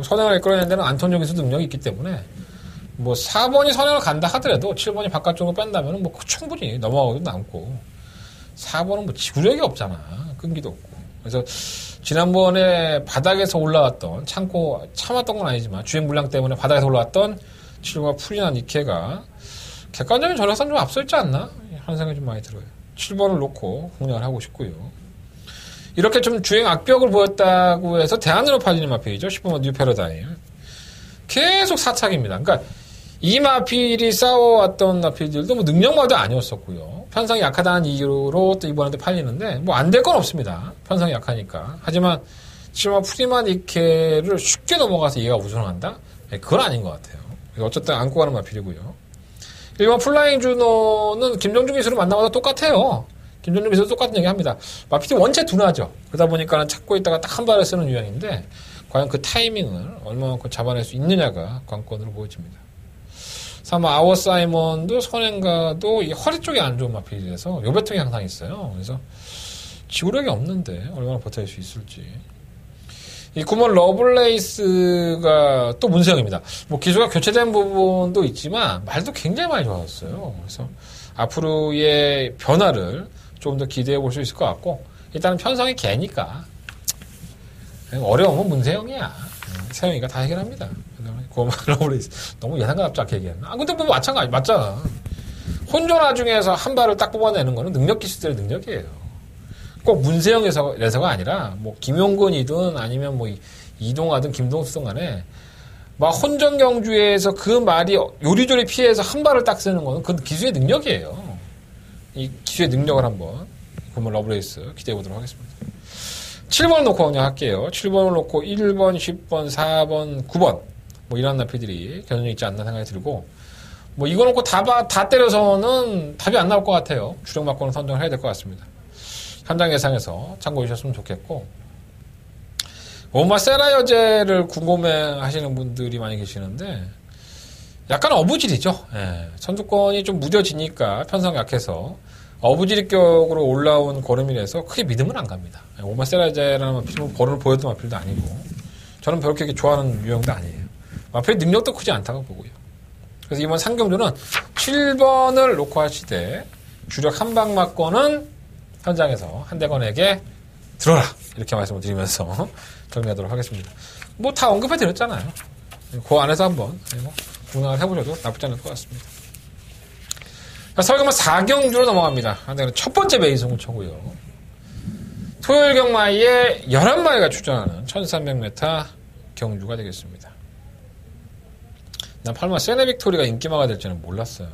선행을 이끌어내는 데는 안토니오 기수 능력이 있기 때문에, 뭐 4번이 선행을 간다 하더라도 7번이 바깥쪽으로 뺀다면 뭐 충분히 넘어가고도 남고, 4번은 뭐 지구력이 없잖아. 끈기도 없고. 그래서 지난번에 바닥에서 올라왔던, 참았던 건 아니지만 주행 불량 때문에 바닥에서 올라왔던 7번 프리나 니케가 객관적인 전략상 좀 앞서있지 않나? 하는 생각이 좀 많이 들어요. 7번을 놓고 공략을 하고 싶고요. 이렇게 좀 주행 악벽을 보였다고 해서 대안으로 팔리는 마필이죠. 10번 뉴 패러다임. 계속 사착입니다. 그러니까 이 마필이 싸워왔던 마필들도 뭐 능력마도 아니었었고요. 편성이 약하다는 이유로 또 이번에도 팔리는데 뭐 안 될 건 없습니다. 편성이 약하니까. 하지만 7번 프리마 니케를 쉽게 넘어가서 얘가 우승한다? 그건 아닌 것 같아요. 어쨌든 안고 가는 마필이고요. 1번 플라잉 주노는 김정중 기수로 만나봐도 똑같아요. 김정중 기수도 똑같은 얘기 합니다. 마필이 원체 둔하죠. 그러다 보니까 찾고 있다가 딱 한 발을 쓰는 유형인데, 과연 그 타이밍을 얼마만큼 잡아낼 수 있느냐가 관건으로 보여집니다. 3번 아워 사이먼도 선행가도 이 허리 쪽이 안 좋은 마필이라서 요배통이 항상 있어요. 그래서 지구력이 없는데 얼마나 버텨낼 수 있을지. 이 9번 러블레이스가 또 문세영입니다. 뭐 기수가 교체된 부분도 있지만 말도 굉장히 많이 좋아졌어요. 그래서 앞으로의 변화를 좀 더 기대해 볼 수 있을 것 같고, 일단은 편성이 개니까 어려우면 문세영이야. 세영이가 다 해결합니다. 9번 러블레이스 너무 예상과 답지 않게 얘기했나? 근데 뭐 마찬가지 맞잖아. 혼전화 중에서 한 발을 딱 뽑아내는 거는 능력 기수들의 능력이에요. 꼭 문세영에서가 아니라 뭐 김용근이든 아니면 뭐 이동하든 김동수든 간에 막 혼전 경주에서 그 말이 요리조리 피해서 한 발을 딱 쓰는 거는 그 기수의 능력이에요. 이 기수의 능력을 한번 그러면 러브레이스 기대해 보도록 하겠습니다. 7번을 놓고 그냥 할게요. 7번을 놓고 1번, 10번, 4번, 9번 뭐 이런 나피들이 견연이 있지 않나 생각이 들고, 뭐 이거 놓고 다 때려서는 답이 안 나올 것 같아요. 주력 막고는 선정을 해야 될 것 같습니다. 현장 예상에서 참고해 주셨으면 좋겠고, 오마 세라 여제를 궁금해 하시는 분들이 많이 계시는데, 약간 어부질이죠. 예, 선두권이 좀 무뎌지니까 편성 약해서 어부지리격으로 올라온 걸음이라서 크게 믿음은 안 갑니다. 오마 세라 여제라는 걸음을 보였던 마필도 아니고, 저는 그렇게 좋아하는 유형도 아니에요. 마필 능력도 크지 않다고 보고요. 그래서 이번 상경주는 7번을 놓고 하시되, 주력 한방 맞고는 현장에서 한대건에게 들어라! 이렇게 말씀을 드리면서 정리하도록 하겠습니다. 뭐 다 언급해 드렸잖아요. 그 안에서 한번 공략을 해보셔도 나쁘지 않을 것 같습니다. 설경마 4경주로 넘어갑니다. 한대는 첫 번째 매이승을 쳐고요. 토요일 경마에 11마리가 출전하는 1300m 경주가 되겠습니다. 난 8마 세네 빅토리가 인기마가 될지는 몰랐어요.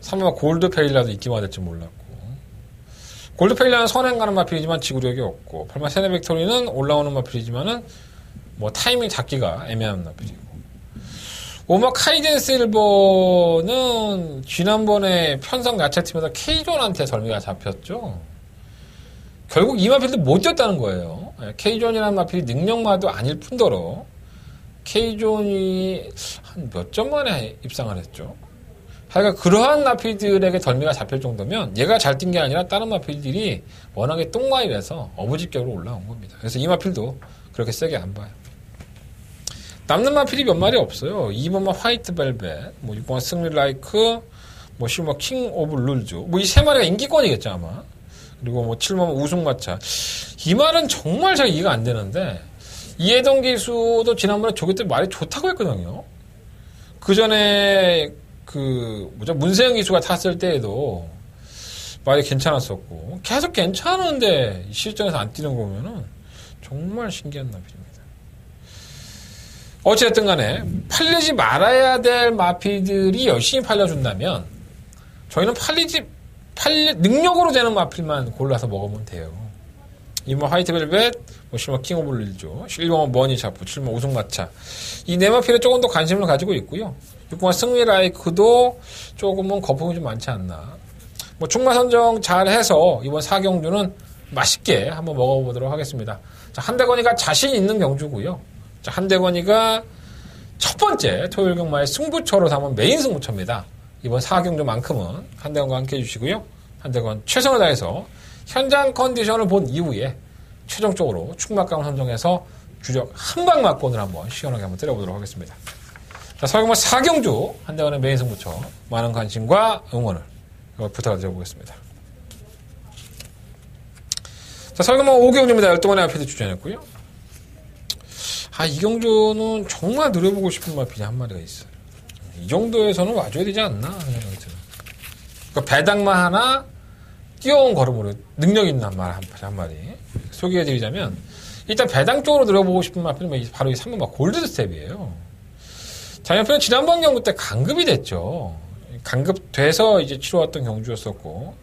3마 골드 페일라도 인기마가 될지 몰랐고, 골드 페일라는 선행 가는 마필이지만 지구력이 없고, 8마 세네 빅토리는 올라오는 마필이지만은 뭐 타이밍 잡기가 애매한 마필이고, 5마 카이덴 실버는 지난번에 편성 야채팀에서 K존한테 절미가 잡혔죠. 결국 이 마필도 못 뛰었다는 거예요. K존이라는 마필이 능력마도 아닐 뿐더러 K존이 한 몇 점 만에 입상을 했죠. 하여간 그러한 마필들에게 덜미가 잡힐 정도면 얘가 잘 뛴 게 아니라 다른 마필들이 워낙에 똥마이라서 어부집격으로 올라온 겁니다. 그래서 이 마필도 그렇게 세게 안 봐요. 남는 마필이 몇 마리 없어요. 2번만 화이트 벨벳, 뭐 6번 승리라이크, 뭐 10번 킹 오브 룰즈, 뭐 이 세 마리가 인기권이겠죠 아마. 그리고 뭐 7번 우승마차. 이 말은 정말 잘 이해가 안 되는데, 이해동 기수도 지난번에 조교 때 말이 좋다고 했거든요. 그 전에 문세영 기수가 탔을 때에도 말이 괜찮았었고, 계속 괜찮은데 실전에서 안 뛰는 거 보면은 정말 신기한 나필입니다. 어찌됐든 간에 팔리지 말아야 될 마필들이 열심히 팔려준다면 저희는 능력으로 되는 마필만 골라서 먹으면 돼요. 이뭐 화이트벨벳, 뭐 실버 킹 오브 릴조, 실버 머니 자프, 실버 우승마차. 이 네 마필에 조금 더 관심을 가지고 있고요. 6번 승리 라이크도 조금은 거품이 좀 많지 않나. 뭐 충마 선정 잘 해서 이번 4경주는 맛있게 한번 먹어보도록 하겠습니다. 자, 한대건이가 자신 있는 경주고요. 자, 한대건이가 첫 번째 토요일 경마의 승부처로 삼은 메인 승부처입니다. 이번 4경주만큼은 한대건과 함께 해주시고요. 한대건 최선을 다해서 현장 컨디션을 본 이후에 최종적으로 충막강을 선정해서 주력 한방 막권을 한번 시원하게 한번 때려보도록 하겠습니다. 자, 서경마 4경주 한대건의 메인 승부처 많은 관심과 응원을 부탁드려보겠습니다. 자, 서경마 5경주입니다. 12번의 마필이 출전했고요. 이 경주는 정말 누려보고 싶은 마필이 한 마리가 있어요. 이 정도에서는 와줘야 되지 않나 하는 생각이 들어요. 그러니까 배당만 하나 뛰어온 걸음으로 능력 있는 한 마리 소개해드리자면 일단 배당 쪽으로 들어보고 싶은 마필은 바로 이 3번 골드스텝이에요. 자연표는 지난번 경주 때 강급이 됐죠. 강급돼서 이제 치러왔던 경주였었고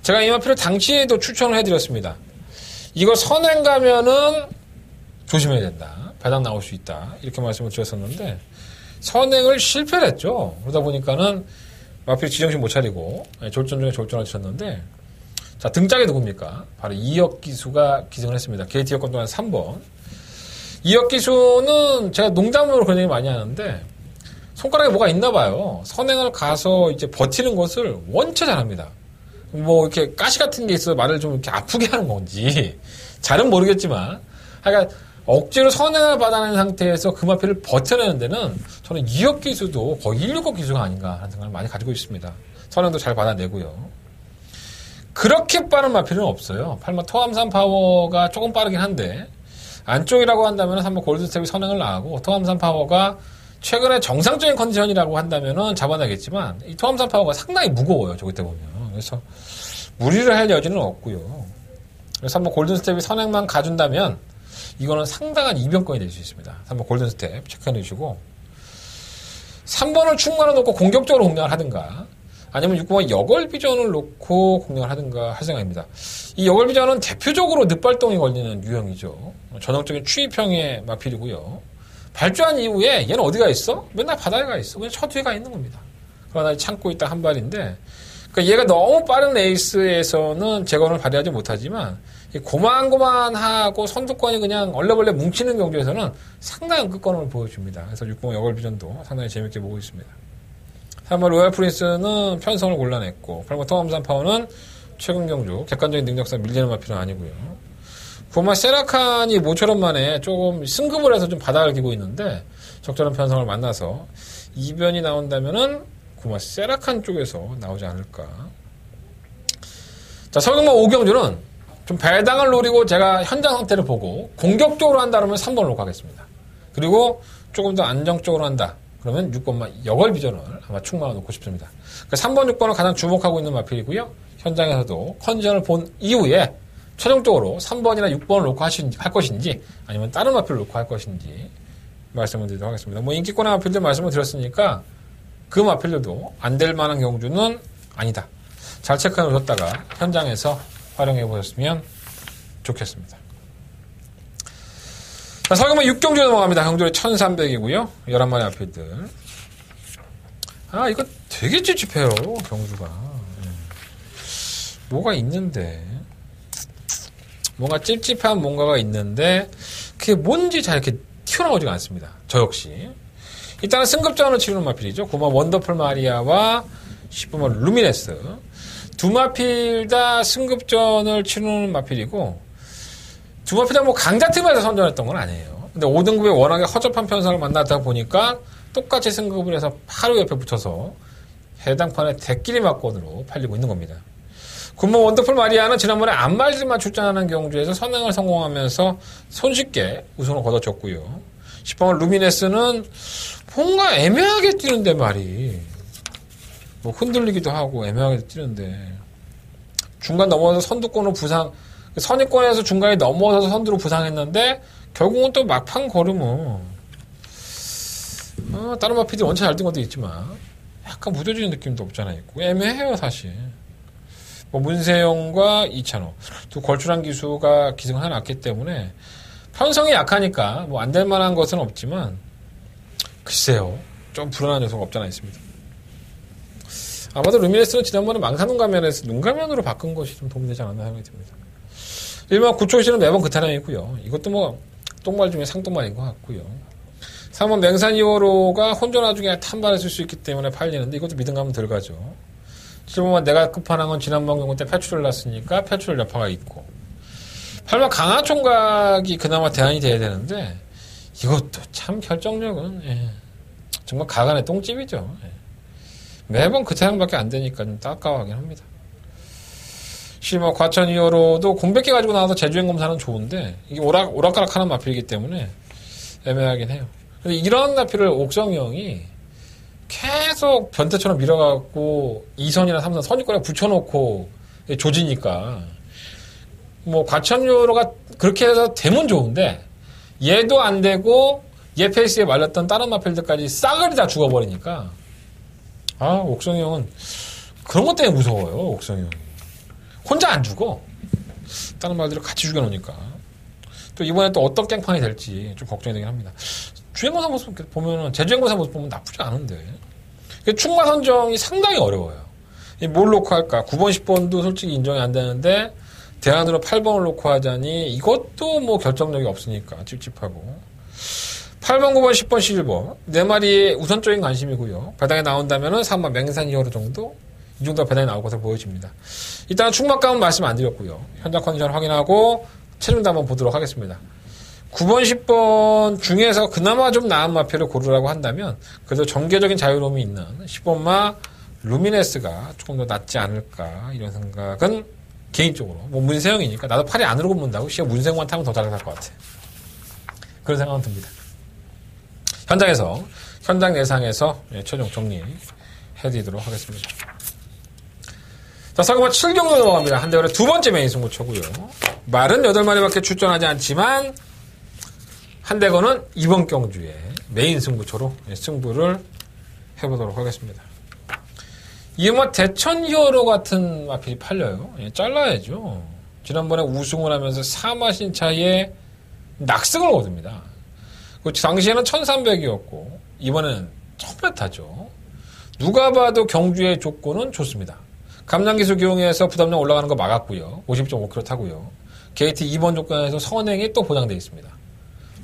제가 이 마필을 당시에도 추천을 해드렸습니다. 이거 선행 가면은 조심해야 된다. 배당 나올 수 있다. 이렇게 말씀을 드렸었는데 선행을 실패를 했죠. 그러다 보니까는 마필이 지정신 못 차리고 졸전 중에 졸전을 치렀는데 자, 등짝이 누굽니까? 바로 이혁기수가 기승을 했습니다. KT 여권 동안 3번. 이혁기수는 제가 농담으로 그런 얘기 많이 하는데 손가락에 뭐가 있나 봐요. 선행을 가서 이제 버티는 것을 원체 잘합니다. 뭐 이렇게 가시 같은 게 있어서 말을 좀 이렇게 아프게 하는 건지 잘은 모르겠지만 하여간 억지로 선행을 받아낸 상태에서 그 마필을 버텨내는 데는 저는 이혁기수도 거의 169 기수가 아닌가 하는 생각을 많이 가지고 있습니다. 선행도 잘 받아내고요. 그렇게 빠른 마필은 없어요. 8번 토함산 파워가 조금 빠르긴 한데 안쪽이라고 한다면 3번 골드스텝이 선행을 나가고 토함산 파워가 최근에 정상적인 컨디션이라고 한다면 잡아내겠지만 이 토함산 파워가 상당히 무거워요. 저기 때 보면. 그래서 무리를 할 여지는 없고요. 그래서 3번 골든스텝이 선행만 가준다면 이거는 상당한 이변권이 될 수 있습니다. 3번 골든스텝 체크해 주시고 3번을 충만을 놓고 공격적으로 공략을 하든가 아니면 6번 여걸비전을 놓고 공략을 하든가 할 생각입니다. 이 여걸비전은 대표적으로 늪발동이 걸리는 유형이죠. 전형적인 추입형의 마필이고요. 발주한 이후에 얘는 어디가 있어? 맨날 바다에 가 있어. 그냥 저 뒤에 가 있는 겁니다. 그러나 참고 있다 한 발인데 그러니까 얘가 너무 빠른 레이스에서는 재건을 발휘하지 못하지만 고만고만하고 선두권이 그냥 얼레벌레 뭉치는 경주에서는 상당한 끝권을 보여줍니다. 그래서 6번 여걸비전도 상당히 재밌게 보고 있습니다. 3번 로얄 프린스는 편성을 골라냈고 8번 토함산 파워는 최근 경주 객관적인 능력상 밀리는 마필은 아니고요. 9번 세라칸이 모처럼 만에 조금 승급을 해서 좀 바닥을 기고 있는데 적절한 편성을 만나서 이변이 나온다면은 9번 세라칸 쪽에서 나오지 않을까. 자, 서경마 5경주는 좀 배당을 노리고 제가 현장 상태를 보고 공격적으로 한다 그러면 3번으로 가겠습니다. 그리고 조금 더 안정적으로 한다. 그러면 6번만 여걸비전을 아마 충만을 놓고 싶습니다. 그러니까 3번, 6번을 가장 주목하고 있는 마필이고요. 현장에서도 컨디션을 본 이후에 최종적으로 3번이나 6번을 놓고 할 것인지 아니면 다른 마필을 놓고 할 것인지 말씀을 드리도록 하겠습니다. 뭐 인기권의 마필들 말씀을 드렸으니까 그 마필들도 안 될 만한 경주는 아니다. 잘 체크해 놓으셨다가 현장에서 활용해 보셨으면 좋겠습니다. 자, 서경마 6경주 넘어갑니다. 경주에 1300이고요. 11마리 마필들. 이거 되게 찝찝해요. 경주가. 뭐가 있는데. 뭔가 찝찝한 뭔가가 있는데 그게 뭔지 잘 이렇게 튀어나오지가 않습니다. 저 역시. 일단은 승급전을 치르는 마필이죠. 9번 원더풀 마리아와 10번 루미네스. 두 마필 다 승급전을 치르는 마필이고 두 마필 다 뭐 강자팀에서 선전했던 건 아니에요. 근데 5등급에 워낙에 허접한 편성을 만나다 보니까 똑같이 승급을 해서 바로 옆에 붙여서 해당 판의 대끼리 막권으로 팔리고 있는 겁니다. 9번 원더풀 마리아는 지난번에 안말들만 출전하는 경주에서 선행을 성공하면서 손쉽게 우승을 거둬줬고요. 10번 루미네스는 뭔가 애매하게 뛰는데 말이 뭐 흔들리기도 하고 애매하게 뛰는데 중간 넘어서 선두권으로 부상 선입권에서 중간에 넘어서서 선두로 부상했는데 결국은 또 막판 걸음은 다른 마피들이 원체 잘 뜬 것도 있지만 약간 무뎌지는 느낌도 없잖아 있고 애매해요 사실. 뭐 문세영과 이찬호 두 걸출한 기수가 기승을 해놨기 때문에 편성이 약하니까 뭐 안 될 만한 것은 없지만 글쎄요 좀 불안한 요소가 없잖아 있습니다. 아마도 루미네스는 지난번에 망사눈 가면에서 눈가면으로 바꾼 것이 좀 도움되지 않았나 생각이 듭니다. 일반 9초시는 매번 그 타령이고요. 이것도 뭐 똥말 중에 상똥말인 것 같고요. 3번 맹산 2호로가 혼전 와중에 탄발을 쓸 수 있기 때문에 팔리는데 이것도 믿음감은 들어가죠. 7번만 내가 끝판왕은 지난번 경우 때 패출을 났으니까 패출 여파가 있고 8번 강화 총각이 그나마 대안이 돼야 되는데 이것도 참 결정력은 정말 가간의 똥집이죠. 매번 그 타령밖에 안 되니까 좀 따가워하긴 합니다. 실버 과천 2호로도 공백기 가지고 나와서 제주행 검사는 좋은데 이게 오락가락 하는 마필이기 때문에 애매하긴 해요. 근데 이런 마필을 옥성형이 계속 변태처럼 밀어갖고 2선이나 3선 선입관에 붙여놓고 조지니까 뭐 과천 2호로가 그렇게 해서 되면 좋은데 얘도 안 되고 얘 페이스에 말렸던 다른 마필들까지 싸그리 다 죽어버리니까 옥성이 형은 그런 것 때문에 무서워요. 옥성이 형이 혼자 안 죽어. 다른 말들을 같이 죽여놓으니까. 또 이번에 또 어떤 깽판이 될지 좀 걱정이 되긴 합니다. 주행검사 모습 보면은 제주행검사 모습 보면 나쁘지 않은데 충마 선정이 상당히 어려워요. 뭘 놓고 할까? 9번 10번도 솔직히 인정이 안 되는데 대안으로 8번을 놓고 하자니 이것도 뭐 결정력이 없으니까 찝찝하고 8번 9번 10번 11번 네 마리의 우선적인 관심이고요. 배당에 나온다면은 3번 맹산 2호로 정도 이 정도가 배당이 나올 것으로 보여집니다. 일단 충막감은 말씀 안 드렸고요. 현장 컨디션 확인하고 체중도 한번 보도록 하겠습니다. 9번, 10번 중에서 그나마 좀 나은 마표를 고르라고 한다면 그래도 전개적인 자유로움이 있는 10번마 루미네스가 조금 더 낫지 않을까 이런 생각은 개인적으로 뭐 문세영이니까 나도 팔이 안으로 굽는다고 씨가 문세영만 타면 더 잘할 것 같아. 그런 생각은 듭니다. 현장 예상에서 최종 정리해드리도록 하겠습니다. 자, 사고파 7경로 넘어갑니다. 한대월의 두 번째 메인 승부처고요. 말은 8마리밖에 출전하지 않지만 한대건은 이번 경주에 메인 승부처로 승부를 해보도록 하겠습니다. 이게 뭐 대천 히어로 같은 마필이 팔려요. 잘라야죠. 지난번에 우승을 하면서 4마신 차에 낙승을 거둡니다. 그 당시에는 1300이었고 이번에는 1000m죠. 누가 봐도 경주의 조건은 좋습니다. 감량기술 기용해서 부담량 올라가는 거 막았고요. 50.5km 타고요. 게이트 2번 조건에서 선행이 또 보장되어 있습니다.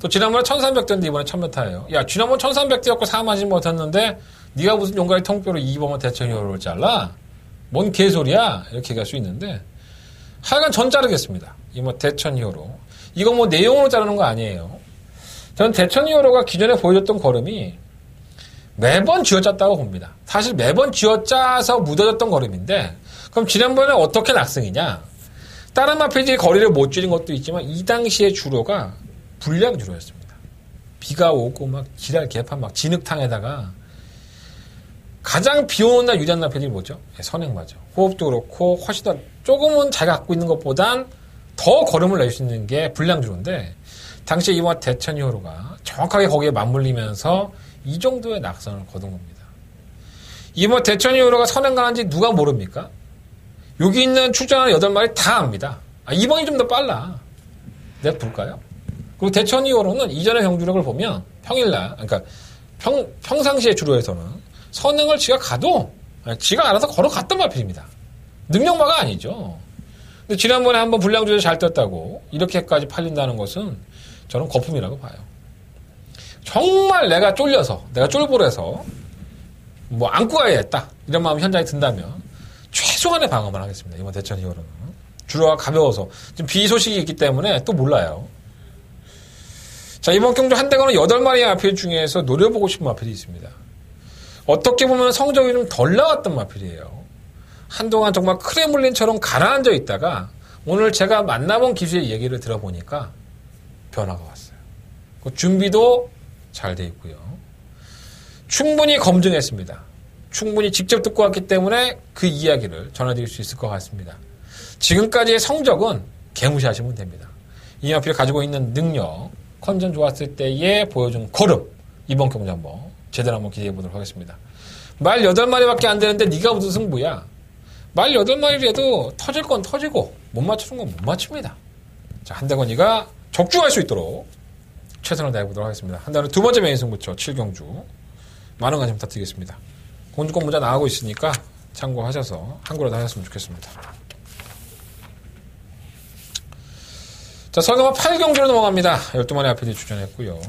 또 지난번에 1300 뛰었는데 이번에 1000m예요. 야, 지난번 1300 뛰었고 4마신 못했는데 네가 무슨 용가리 통뼈로 2번만 대천 히어로를 잘라? 뭔 개소리야? 이렇게 얘기할 수 있는데 하여간 전 자르겠습니다. 이 뭐 대천 히어로. 이거 뭐 내용으로 자르는 거 아니에요. 저는 대천 히어로가 기존에 보여줬던 걸음이 매번 쥐어짰다고 봅니다. 사실 매번 쥐어짜서 묻어졌던 걸음인데 그럼 지난번에 어떻게 낙승이냐? 다른 마필들이 거리를 못 줄인 것도 있지만 이 당시의 주로가 불량 주로였습니다. 비가 오고 막 지랄 개판 막 진흙탕에다가 가장 비 오는 날 유리한 마필이 뭐죠? 선행마죠. 호흡도 그렇고 훨씬 더 조금은 자기가 갖고 있는 것보단 더 걸음을 낼 수 있는 게 불량 주로인데 당시에 이와 대천 히어로가 정확하게 거기에 맞물리면서 이 정도의 낙선을 거둔 겁니다. 이 뭐 대천 히어로가 선행 가는지 누가 모릅니까? 여기 있는 출전하는 8마리 다 압니다. 이번이 좀 더 빨라. 내가 볼까요? 그리고 대천 히어로는 이전의 경주력을 보면 평일날, 그러니까 평상시의 주로에서는 선행을 지가 가도 지가 알아서 걸어갔던 마필입니다. 능력마가 아니죠. 근데 지난번에 한번 불량주에서 잘 떴다고 이렇게까지 팔린다는 것은 저는 거품이라고 봐요. 정말 내가 쫄려서, 내가 쫄보라서 뭐 안고 가야겠다 이런 마음이 현장에 든다면 최소한의 방어만 하겠습니다. 이번 대천 히어로는 주로가 가벼워서 지금 비 소식이 있기 때문에 또 몰라요. 자, 이번 경주 한대건은 8마리의 마필 중에서 노려보고 싶은 마필이 있습니다. 어떻게 보면 성적이 좀 덜 나왔던 마필이에요. 한동안 정말 크레물린처럼 가라앉아 있다가 오늘 제가 만나본 기수의 얘기를 들어보니까 변화가 왔어요. 그 준비도 잘 돼 있고요. 충분히 검증했습니다. 충분히 직접 듣고 왔기 때문에 그 이야기를 전해드릴 수 있을 것 같습니다. 지금까지의 성적은 개무시하시면 됩니다. 이 마필이 가지고 있는 능력, 컨디션 좋았을 때에 보여준 걸음, 이번 경주 한번 제대로 한번 기대해 보도록 하겠습니다. 말 8마리밖에 안 되는데 네가 무슨 승부야. 말 8마리라도 터질 건 터지고 못 맞추는 건 못 맞춥니다. 자, 한대건이가 적중할 수 있도록 최선을 다해보도록 하겠습니다. 한대건은 두 번째 메인 승부처 7경주 많은 관심 부탁드리겠습니다. 공주권 문자 나가고 있으니까 참고하셔서 한국어도 하셨으면 좋겠습니다. 자, 서경화 8경주로 넘어갑니다. 12마리 앞에 출전했고요.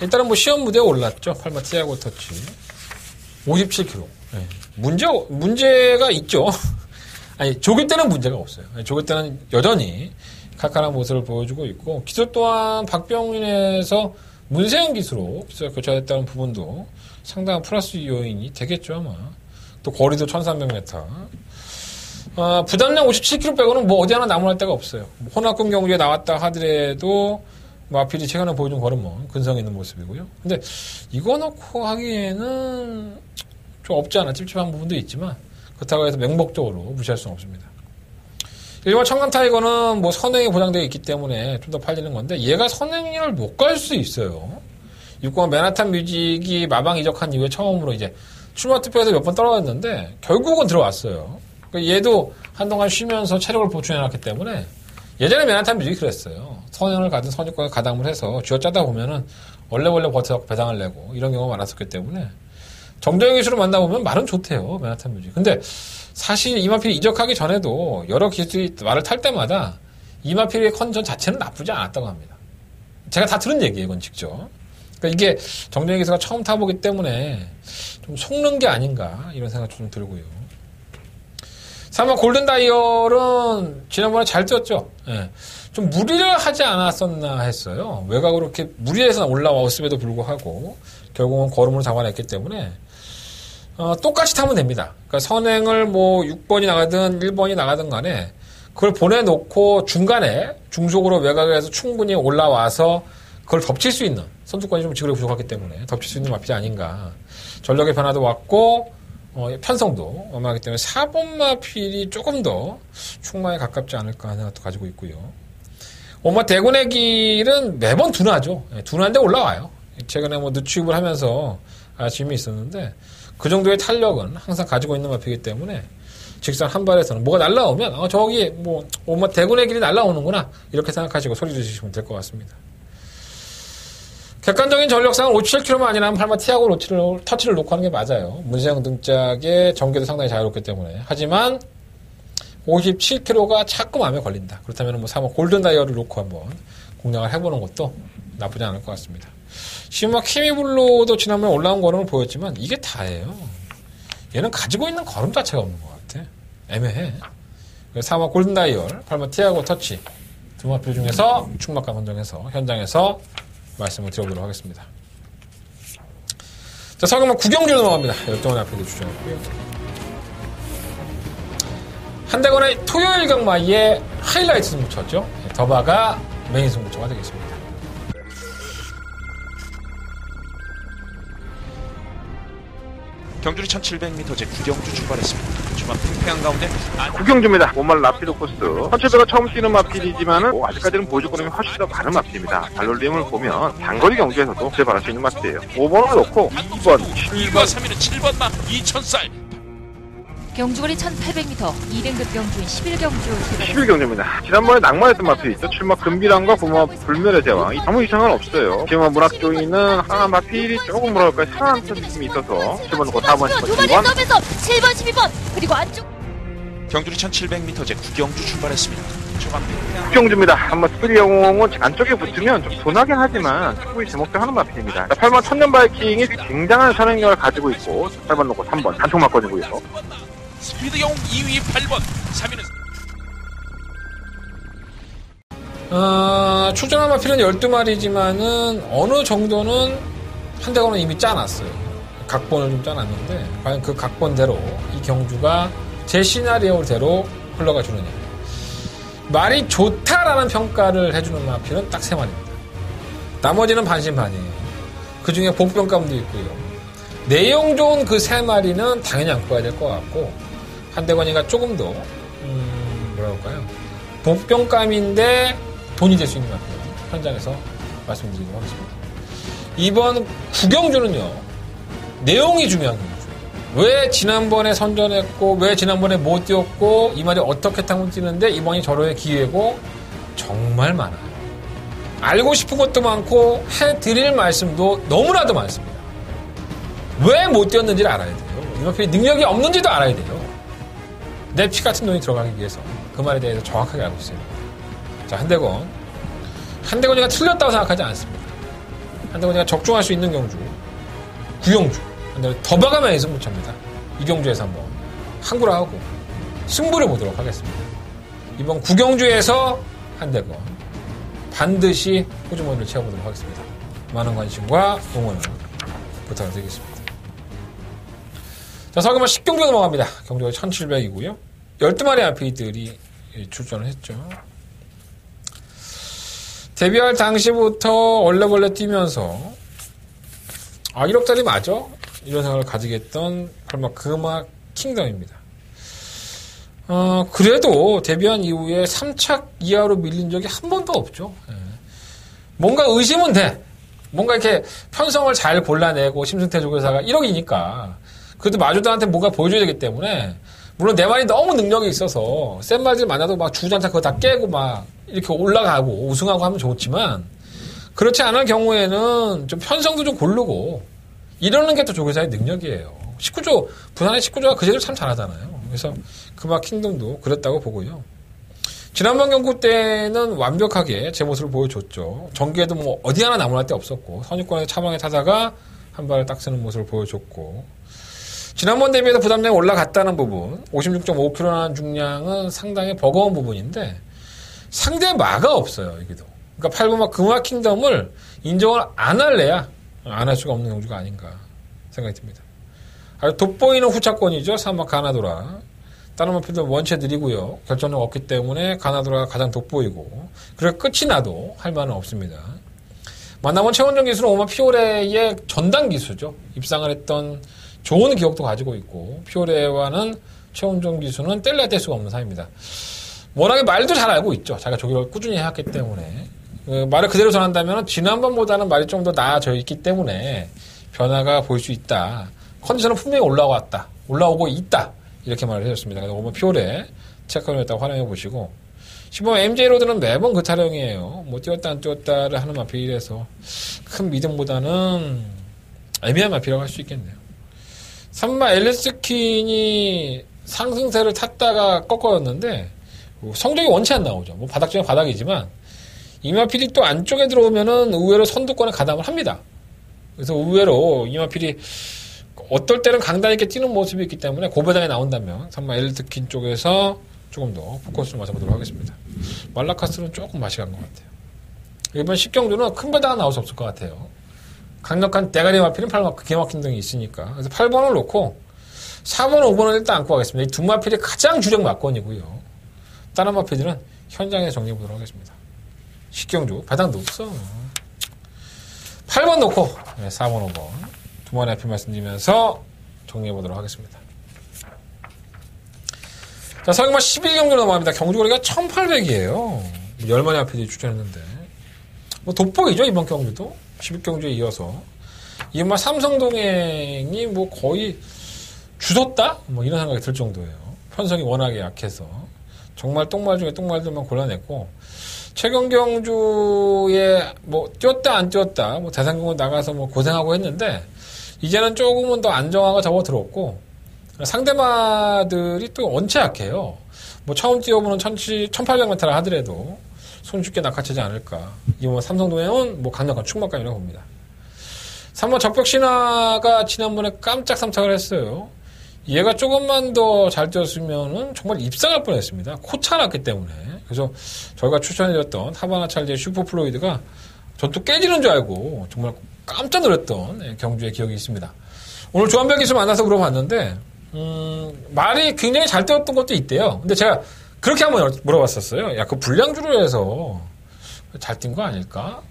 일단은 뭐 시험 무대에 올랐죠. 8마 티아고 터치 57kg. 네. 문제가 있죠. 아니, 조기 때는 문제가 없어요. 조기 때는 여전히 칼칼한 모습을 보여주고 있고, 기술 또한 박병인에서 문세영 기수로 기수가 교체됐다는 부분도 상당한 플러스 요인이 되겠죠, 아마. 또 거리도 1300m. 부담량 57kg 빼고는 뭐 어디 하나 나무랄 데가 없어요. 혼합금 경주에 나왔다 하더라도 마필이 최근에 보여준 걸음은 근성 있는 모습이고요. 근데 이거 놓고 하기에는 좀 없지 않아 찝찝한 부분도 있지만 그렇다고 해서 맹목적으로 무시할 수는 없습니다. 일반 청강 타이거는 뭐 선행이 보장되어 있기 때문에 좀 더 팔리는 건데 얘가 선행을 못 갈 수 있어요. 6권 맨하탄 뮤직이 마방 이적한 이후에 처음으로 이제 출마 투표에서 몇 번 떨어졌는데 결국은 들어왔어요. 얘도 한동안 쉬면서 체력을 보충해놨기 때문에 예전에 맨하탄 뮤직이 그랬어요. 선행을 가든 선유권을 가담을 해서 쥐어짜다 보면은 원래 버텨서 배당을 내고 이런 경우가 많았었기 때문에 정정희 기수를 만나보면 말은 좋대요. 맨하탄 뮤직. 근데 사실 이마필이 이적하기 전에도 여러 기수들이 말을 탈 때마다 이마필의 컨디션 자체는 나쁘지 않았다고 합니다. 제가 다 들은 얘기예요. 이건 직접. 그러니까 이게 정정희 기수가 처음 타보기 때문에 좀 속는 게 아닌가 이런 생각도 좀 들고요. 3번 골든 다이얼은 지난번에 잘 뛰었죠. 예. 좀 무리를 하지 않았었나 했어요. 외곽으로 이렇게 무리해서 올라왔음에도 불구하고 결국은 걸음으로 잡아냈기 때문에 똑같이 타면 됩니다. 그러니까 선행을 뭐 6번이 나가든 1번이 나가든 간에 그걸 보내놓고 중간에 중속으로 외곽을 해서 충분히 올라와서 그걸 덮칠 수 있는 선수권이 좀 지구력이 부족하기 때문에 덮칠 수 있는 마필이 아닌가. 전력의 변화도 왔고 편성도 엄하기 때문에 4번 마필이 조금 더 충마에 가깝지 않을까 하는 생각도 가지고 있고요. 엄마 대군의 길은 매번 둔하죠. 둔한데 올라와요. 최근에 뭐 늦추입을 하면서 아쉬움이 있었는데 그 정도의 탄력은 항상 가지고 있는 마필이기 때문에 직선 한 발에서는 뭐가 날라오면 저기 뭐 엄마 대군의 길이 날라오는구나 이렇게 생각하시고 소리 지르시면 될 것 같습니다. 객관적인 전력상은 57km만 아니라면 8마 티아고 터치를 놓고 하는 게 맞아요. 문세영 등짝의 전개도 상당히 자유롭기 때문에. 하지만 57km가 자꾸 마음에 걸린다. 그렇다면 뭐 3번 골든 다이얼을 놓고 한번 공략을 해보는 것도 나쁘지 않을 것 같습니다. 시마 케미블로도 지난번에 올라온 걸음을 보였지만 이게 다예요. 얘는 가지고 있는 걸음 자체가 없는 것 같아. 애매해. 3번 골든 다이얼, 8번 티아고 터치 두 마필 중에서 충막감 선정해서 현장에서 말씀을 드려보도록 하겠습니다. 자, 서경마 9경주로 넘어갑니다. 12번 앞에도 주저했고요. 한대건의 토요일 경마의 하이라이트 승부처죠. 더바가 메인 승부처가 되겠습니다. 경주리 1700m 제 9경주 출발했습니다. 초반 팽팽한 가운데 구경주입니다. 오말 라피도 코스. 1700가 처음 뛰는 마필이지만은 아직까지는 보조권이 훨씬 더 많은 마필입니다. 발놀림을 보면 단거리 경주에서도 제발할 수 있는 마필이에요. 5번을 놓고 2번, 2번, 3위는 7번만 2000살. 경주거리 1800m 2등급 경주인 11경주 11경주입니다. 지난번에 낭만했던 마필이 있죠. 출마 금비랑과 부마 불멸의 제왕. 아무 이상은 없어요. 지금 문학 조이는 하나 마필이 조금 뭐랄까 상한 느낌이 있어서 7번 놓고 4번, 10번, 두 마리 2번. 서면서 7번 12번 그리고 안쪽 경주리 1700m 제 9경주 출발했습니다. 초반 팽팽한 구경주입니다. 한번 스프리 영웅은 안쪽에 붙으면 좀 둔하긴 하지만 충분히 제목대 하는 마필입니다. 8번 천년 바이킹이 굉장한 선행력을 가지고 있고 8번 놓고 3번 단총 맞거든요. 스피드 영웅 2위 8번, 3위는 출전한 마필은 12마리지만은 어느 정도는 한대건은 이미 짜놨어요. 각본을 좀 짜놨는데 과연 그 각본대로 이 경주가 제 시나리오대로 흘러가 주느냐. 말이 좋다라는 평가를 해주는 마필은 딱 3마리입니다. 나머지는 반신반의예요. 그 중에 복병감도 있고요. 내용 좋은 그 3마리는 당연히 안고 가야 될 것 같고 한대건이가 조금 더 뭐랄까요 복병감인데 돈이 될 수 있는 마필 현장에서 말씀드리도록 하겠습니다. 이번 구경주는요, 내용이 중요한 거죠. 왜 지난번에 선전했고, 왜 지난번에 못 뛰었고, 이 말이 어떻게 타면 뛰는데 이번이 저로의 기회고, 정말 많아요. 알고 싶은 것도 많고, 해드릴 말씀도 너무나도 많습니다. 왜 못 뛰었는지를 알아야 돼요. 이마필이 능력이 없는지도 알아야 돼요. 내 피 같은 돈이 들어가기 위해서 그 말에 대해서 정확하게 알고 있어요. 자, 한대건이가 틀렸다고 생각하지 않습니다. 한대건이가 적중할 수 있는 경주, 구경주, 더 봐가면 예선 못 찹니다. 이 경주에서 한번 항구라 하고 승부를 보도록 하겠습니다. 이번 구경주에서 한대건 반드시 호주머니를 채워보도록 하겠습니다. 많은 관심과 응원을 부탁을 드리겠습니다. 자, 서금은 10경주 넘어갑니다. 경주가 1700이고요. 12마리 아피들이 출전을 했죠. 데뷔할 당시부터 얼레벌레 뛰면서 1억짜리 맞아? 이런 생각을 가지게 했던 설마 금화 킹덤입니다. 그래도 데뷔한 이후에 3착 이하로 밀린 적이 한 번도 없죠. 예. 뭔가 의심은 돼. 뭔가 이렇게 편성을 잘 골라내고 심승태 조교사가 1억이니까 그래도 마주다한테 뭔가 보여줘야 되기 때문에 물론 내 말이 너무 능력이 있어서 센 말들 만나도 막 주장차 그거 다 깨고 막 이렇게 올라가고 우승하고 하면 좋지만 그렇지 않을 경우에는 좀 편성도 좀 고르고 이러는 게 또 조교사의 능력이에요. 19조, 부산의 19조가 그 제대로 참 잘하잖아요. 그래서 금화 킹덤도 그랬다고 보고요. 지난번 경구 때는 완벽하게 제 모습을 보여줬죠. 전기에도 뭐 어디 하나 나무랄 데 없었고 선유권에서 차방에 타다가 한 발을 딱 쓰는 모습을 보여줬고 지난번 대비해서 부담량이 올라갔다는 부분 56.5kg라는 중량은 상당히 버거운 부분인데 상대 마가 없어요. 여기도. 그러니까 8번마 금화 킹덤을 인정을 안 할래야 안 할 수가 없는 경주가 아닌가 생각이 듭니다. 아주 돋보이는 후차권이죠. 사막 가나도라. 다른 마필도 원체 느리고요. 결정력 없기 때문에 가나도라가 가장 돋보이고 그래서 끝이 나도 할 말은 없습니다. 만남원 최원정 기수는 오마 피오레의 전당 기수죠. 입상을 했던 좋은 기억도 가지고 있고 피오레와는 최원정 기수는 뗄래야 뗄 수가 없는 사이입니다. 워낙에 말도 잘 알고 있죠. 자기가 조교를 꾸준히 해왔기 때문에 말을 그대로 전한다면 지난번보다는 말이 좀 더 나아져 있기 때문에 변화가 보일 수 있다. 컨디션은 분명히 올라오고 있다. 이렇게 말을 해줬습니다. 그래서 오늘 피오레 체크를 활용해 보시고 10번 MJ로드는 매번 그 타령이에요. 뭐 뛰었다 안 뛰었다를 하는 마필이라서 큰 믿음보다는 애매한 마필이라고 할 수 있겠네요. 3마 엘리스킨이 상승세를 탔다가 꺾어졌는데 성적이 원치 안 나오죠. 뭐 바닥 중에 바닥이지만 이마필이 또 안쪽에 들어오면은 의외로 선두권에 가담을 합니다. 그래서 의외로 이마필이 어떨 때는 강단 있게 뛰는 모습이 있기 때문에 고배당에 나온다면 3마 엘리스킨 쪽에서 조금 더 포커스를 맞춰보도록 하겠습니다. 말라카스는 조금 맛이 간 것 같아요. 이번 10경주는 큰 배당은 나올 수 없을 것 같아요. 강력한 대가리 마필은 8마 기막힌 등이 있으니까. 그래서 8번을 놓고 4번, 5번을 일단 안고 가겠습니다. 이 두 마필이 가장 주력 마건이고요. 다른 마필들은 현장에서 정리해보도록 하겠습니다. 10경주 배당도 없어. 8번 놓고 4번, 5번 두 번의 앞에 말씀드리면서 정리해보도록 하겠습니다. 자, 서경마 11경주 넘어갑니다. 경주거리가 1800이에요. 10마리 앞에 추천했는데 뭐 돋보이죠 이번 경주도 11경주에 이어서 이마 삼성동행이 뭐 거의 주섰다? 뭐 이런 생각이 들 정도예요. 편성이 워낙에 약해서 정말 똥말 중에 똥말들만 골라냈고 최경경주에 뭐 뛰었다 안 뛰었다 뭐 대상경을 나가서 뭐 고생하고 했는데 이제는 조금은 더 안정화가 접어들었고 상대마들이 또 원체 약해요. 뭐 처음 뛰어보는 1800m를 하더라도 손쉽게 낚아채지 않을까. 이번 삼성동행은 뭐 강력한 충막감이라고 봅니다. 3번 적벽신화가 지난번에 깜짝 삼착을 했어요. 얘가 조금만 더 잘 뛰었으면은 정말 입상할 뻔했습니다. 코차 났기 때문에. 그래서 저희가 추천해줬던 하바나 찰리의 슈퍼플로이드가 전 또 깨지는 줄 알고 정말 깜짝 놀랐던 경주의 기억이 있습니다. 오늘 조한별 기수 만나서 물어봤는데 말이 굉장히 잘 뛰었던 것도 있대요. 근데 제가 그렇게 한번 물어봤었어요. 야, 그 불량주로 해서 잘 뛴 거 아닐까?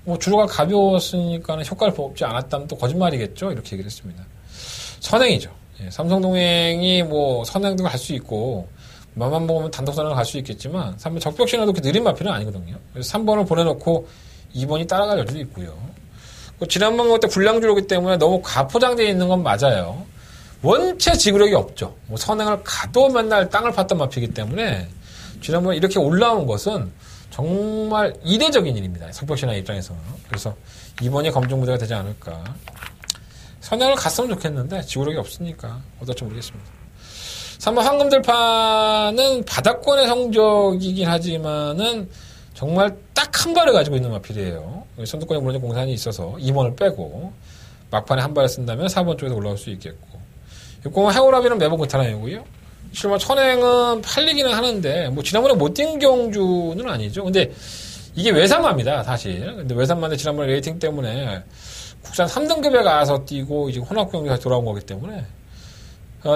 뭐 주로가 가벼웠으니까 효과를 보지 않았다면 또 거짓말이겠죠? 이렇게 얘기를 했습니다. 선행이죠. 예, 삼성동행이 뭐 선행도 갈 수 있고 맘만 먹으면 단독선행을 갈 수 있겠지만 3번 적벽신화도 그렇게 느린 마필은 아니거든요. 그래서 3번을 보내놓고 2번이 따라갈 여지도 있고요. 지난번 그때 군량주로기 때문에 너무 과포장되어 있는 건 맞아요. 원체 지구력이 없죠. 뭐 선행을 가도 맨날 땅을 팠던 마피이기 때문에 지난번에 이렇게 올라온 것은 정말 이례적인 일입니다. 석벽신화 입장에서는. 그래서 이번이 검증무대가 되지 않을까. 선행을 갔으면 좋겠는데 지구력이 없으니까 어떨지 모르겠습니다. 3번 황금들판은 바닥권의 성적이긴 하지만은 정말 딱 한 발을 가지고 있는 마필이에요. 선두권에 물론 공산이 있어서 2번을 빼고 막판에 한 발을 쓴다면 4번 쪽에서 올라올 수 있겠고 6번 해오라비는 매번 그타라이고요. 실마 천행은 팔리기는 하는데 뭐 지난번에 못 뛴 경주는 아니죠. 근데 이게 외산마입니다, 사실. 근데 외산마인데 지난번에 레이팅 때문에 국산 3등급에 가서 뛰고 이제 혼합 경기가 돌아온 거기 때문에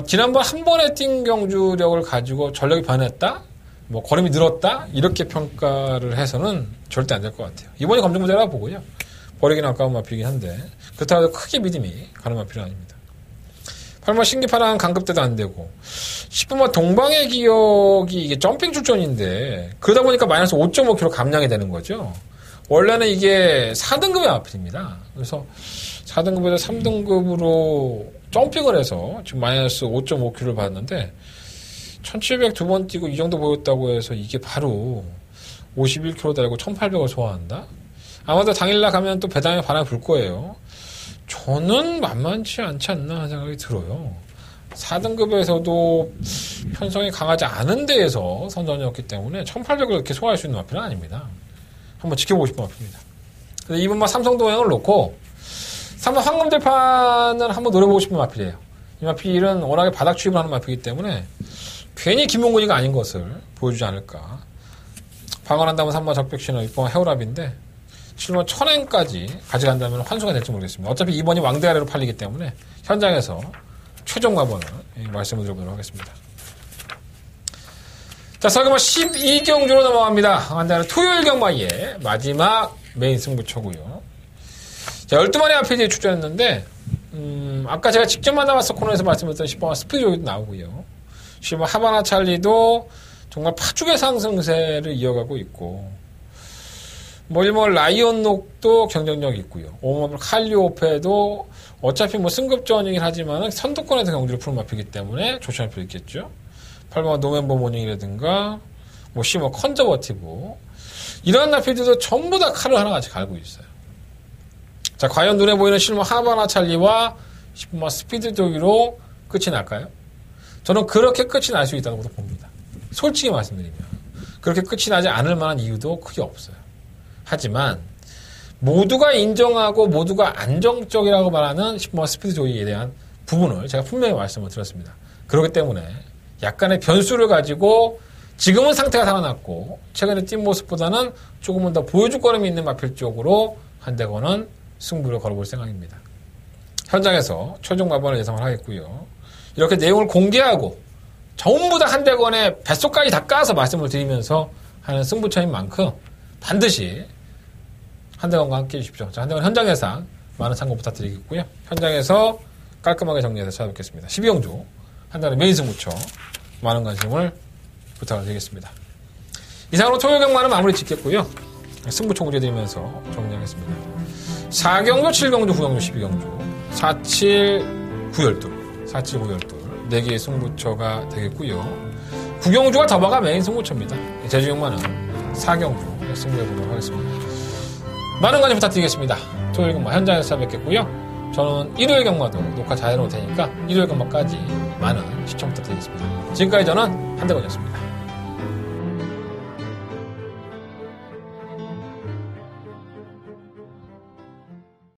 지난번 한 번에 뛴 경주력을 가지고 전력이 변했다? 뭐 걸음이 늘었다? 이렇게 평가를 해서는 절대 안 될 것 같아요. 이번이 검증무대라고 보고요. 버리기는 아까운 마필이긴 한데 그렇다고 크게 믿음이 가는 마필은 아닙니다. 8번 신기파랑 강급대도 안 되고 10번만 동방의 기억이 이게 점핑 출전인데 그러다 보니까 마이너스 5.5kg 감량이 되는 거죠. 원래는 이게 4등급의 마필입니다. 그래서 4등급에서 3등급으로 점핑을 해서 지금 마이너스 5.5kg를 받았는데 1700 두 번 뛰고 이 정도 보였다고 해서 이게 바로 51kg 달고 1800을 소화한다? 아마도 당일날 가면 또 배당에 바람이 불 거예요. 저는 만만치 않지 않나 하는 생각이 들어요. 4등급에서도 편성이 강하지 않은 데에서 선전이었기 때문에 1800을 이렇게 소화할 수 있는 마필은 아닙니다. 한번 지켜보고 싶은 마필입니다. 근데 이번만 삼성동행을 놓고 3번 황금들판을 한번 노려보고 싶은 마필이에요. 이 마필은 워낙에 바닥 추입을 하는 마필이기 때문에 괜히 김용근이가 아닌 것을 보여주지 않을까. 방어한다면 3번 적백신호 6번 해오랍인데 7번 천행까지 가져간다면 환수가 될지 모르겠습니다. 어차피 2번이 왕대 아래로 팔리기 때문에 현장에서 최종 마번을 말씀을 드려보도록 하겠습니다. 자, 설경마 12경주로 넘어갑니다. 한다는 토요일 경마의 마지막 메인 승부처고요. 자, 12마리 앞에 출전했는데 아까 제가 직접 만나봤어 코너에서 말씀드렸던 10번 스피드조이도 나오고요. 10번 하바나 찰리도 정말 파죽의 상승세를 이어가고 있고 뭐 1번 라이온녹도 경쟁력이 있고요. 5번 칼리오페도 어차피 뭐 승급전이긴 하지만 선두권에서 경주를 푸는 마피기 때문에 조심할 필요 있겠죠. 8번 노멤버 모닝이라든가 뭐 10번 컨저버티브 이런 마피들도 전부 다 칼을 하나같이 갈고 있어요. 자, 과연 눈에 보이는 10번 하바나 찰리와 10번 스피드 조이로 끝이 날까요? 저는 그렇게 끝이 날 수 있다고 봅니다. 솔직히 말씀드리면 그렇게 끝이 나지 않을 만한 이유도 크게 없어요. 하지만 모두가 인정하고 모두가 안정적이라고 말하는 10번 스피드 조이에 대한 부분을 제가 분명히 말씀을 드렸습니다. 그렇기 때문에 약간의 변수를 가지고 지금은 상태가 살아났고 최근에 뛴 모습보다는 조금은 더 보여줄 거름이 있는 마필 쪽으로 한대건은 승부를 걸어볼 생각입니다. 현장에서 최종 마번을 예상을 하겠고요. 이렇게 내용을 공개하고 전부 다 한대건의 뱃속까지 다 까서 말씀을 드리면서 하는 승부처인 만큼 반드시 한대건과 함께 해주십시오. 자, 한대건 현장 예상 많은 참고 부탁드리겠고요. 현장에서 깔끔하게 정리해서 찾아뵙겠습니다. 12경주 한대건의 메인 승부처 많은 관심을 부탁을 드리겠습니다. 이상으로 토요일 경마는 마무리 짓겠고요. 승부처 공개드리면서 정리하겠습니다. 4경주, 7경주, 9경주, 12경주 4, 7, 9, 12 4, 7, 9, 12 4개의 승부처가 되겠고요. 9경주가 더바가 메인 승부처입니다. 제주경마는 4경주 승부해보도록 하겠습니다. 많은 관심 부탁드리겠습니다. 토요일 경마 현장에서 찾아뵙겠고요. 저는 일요일 경마도 녹화 잘 해놓을 테니까 일요일 경마까지 많은 시청 부탁드리겠습니다. 지금까지 저는 한대건이었습니다.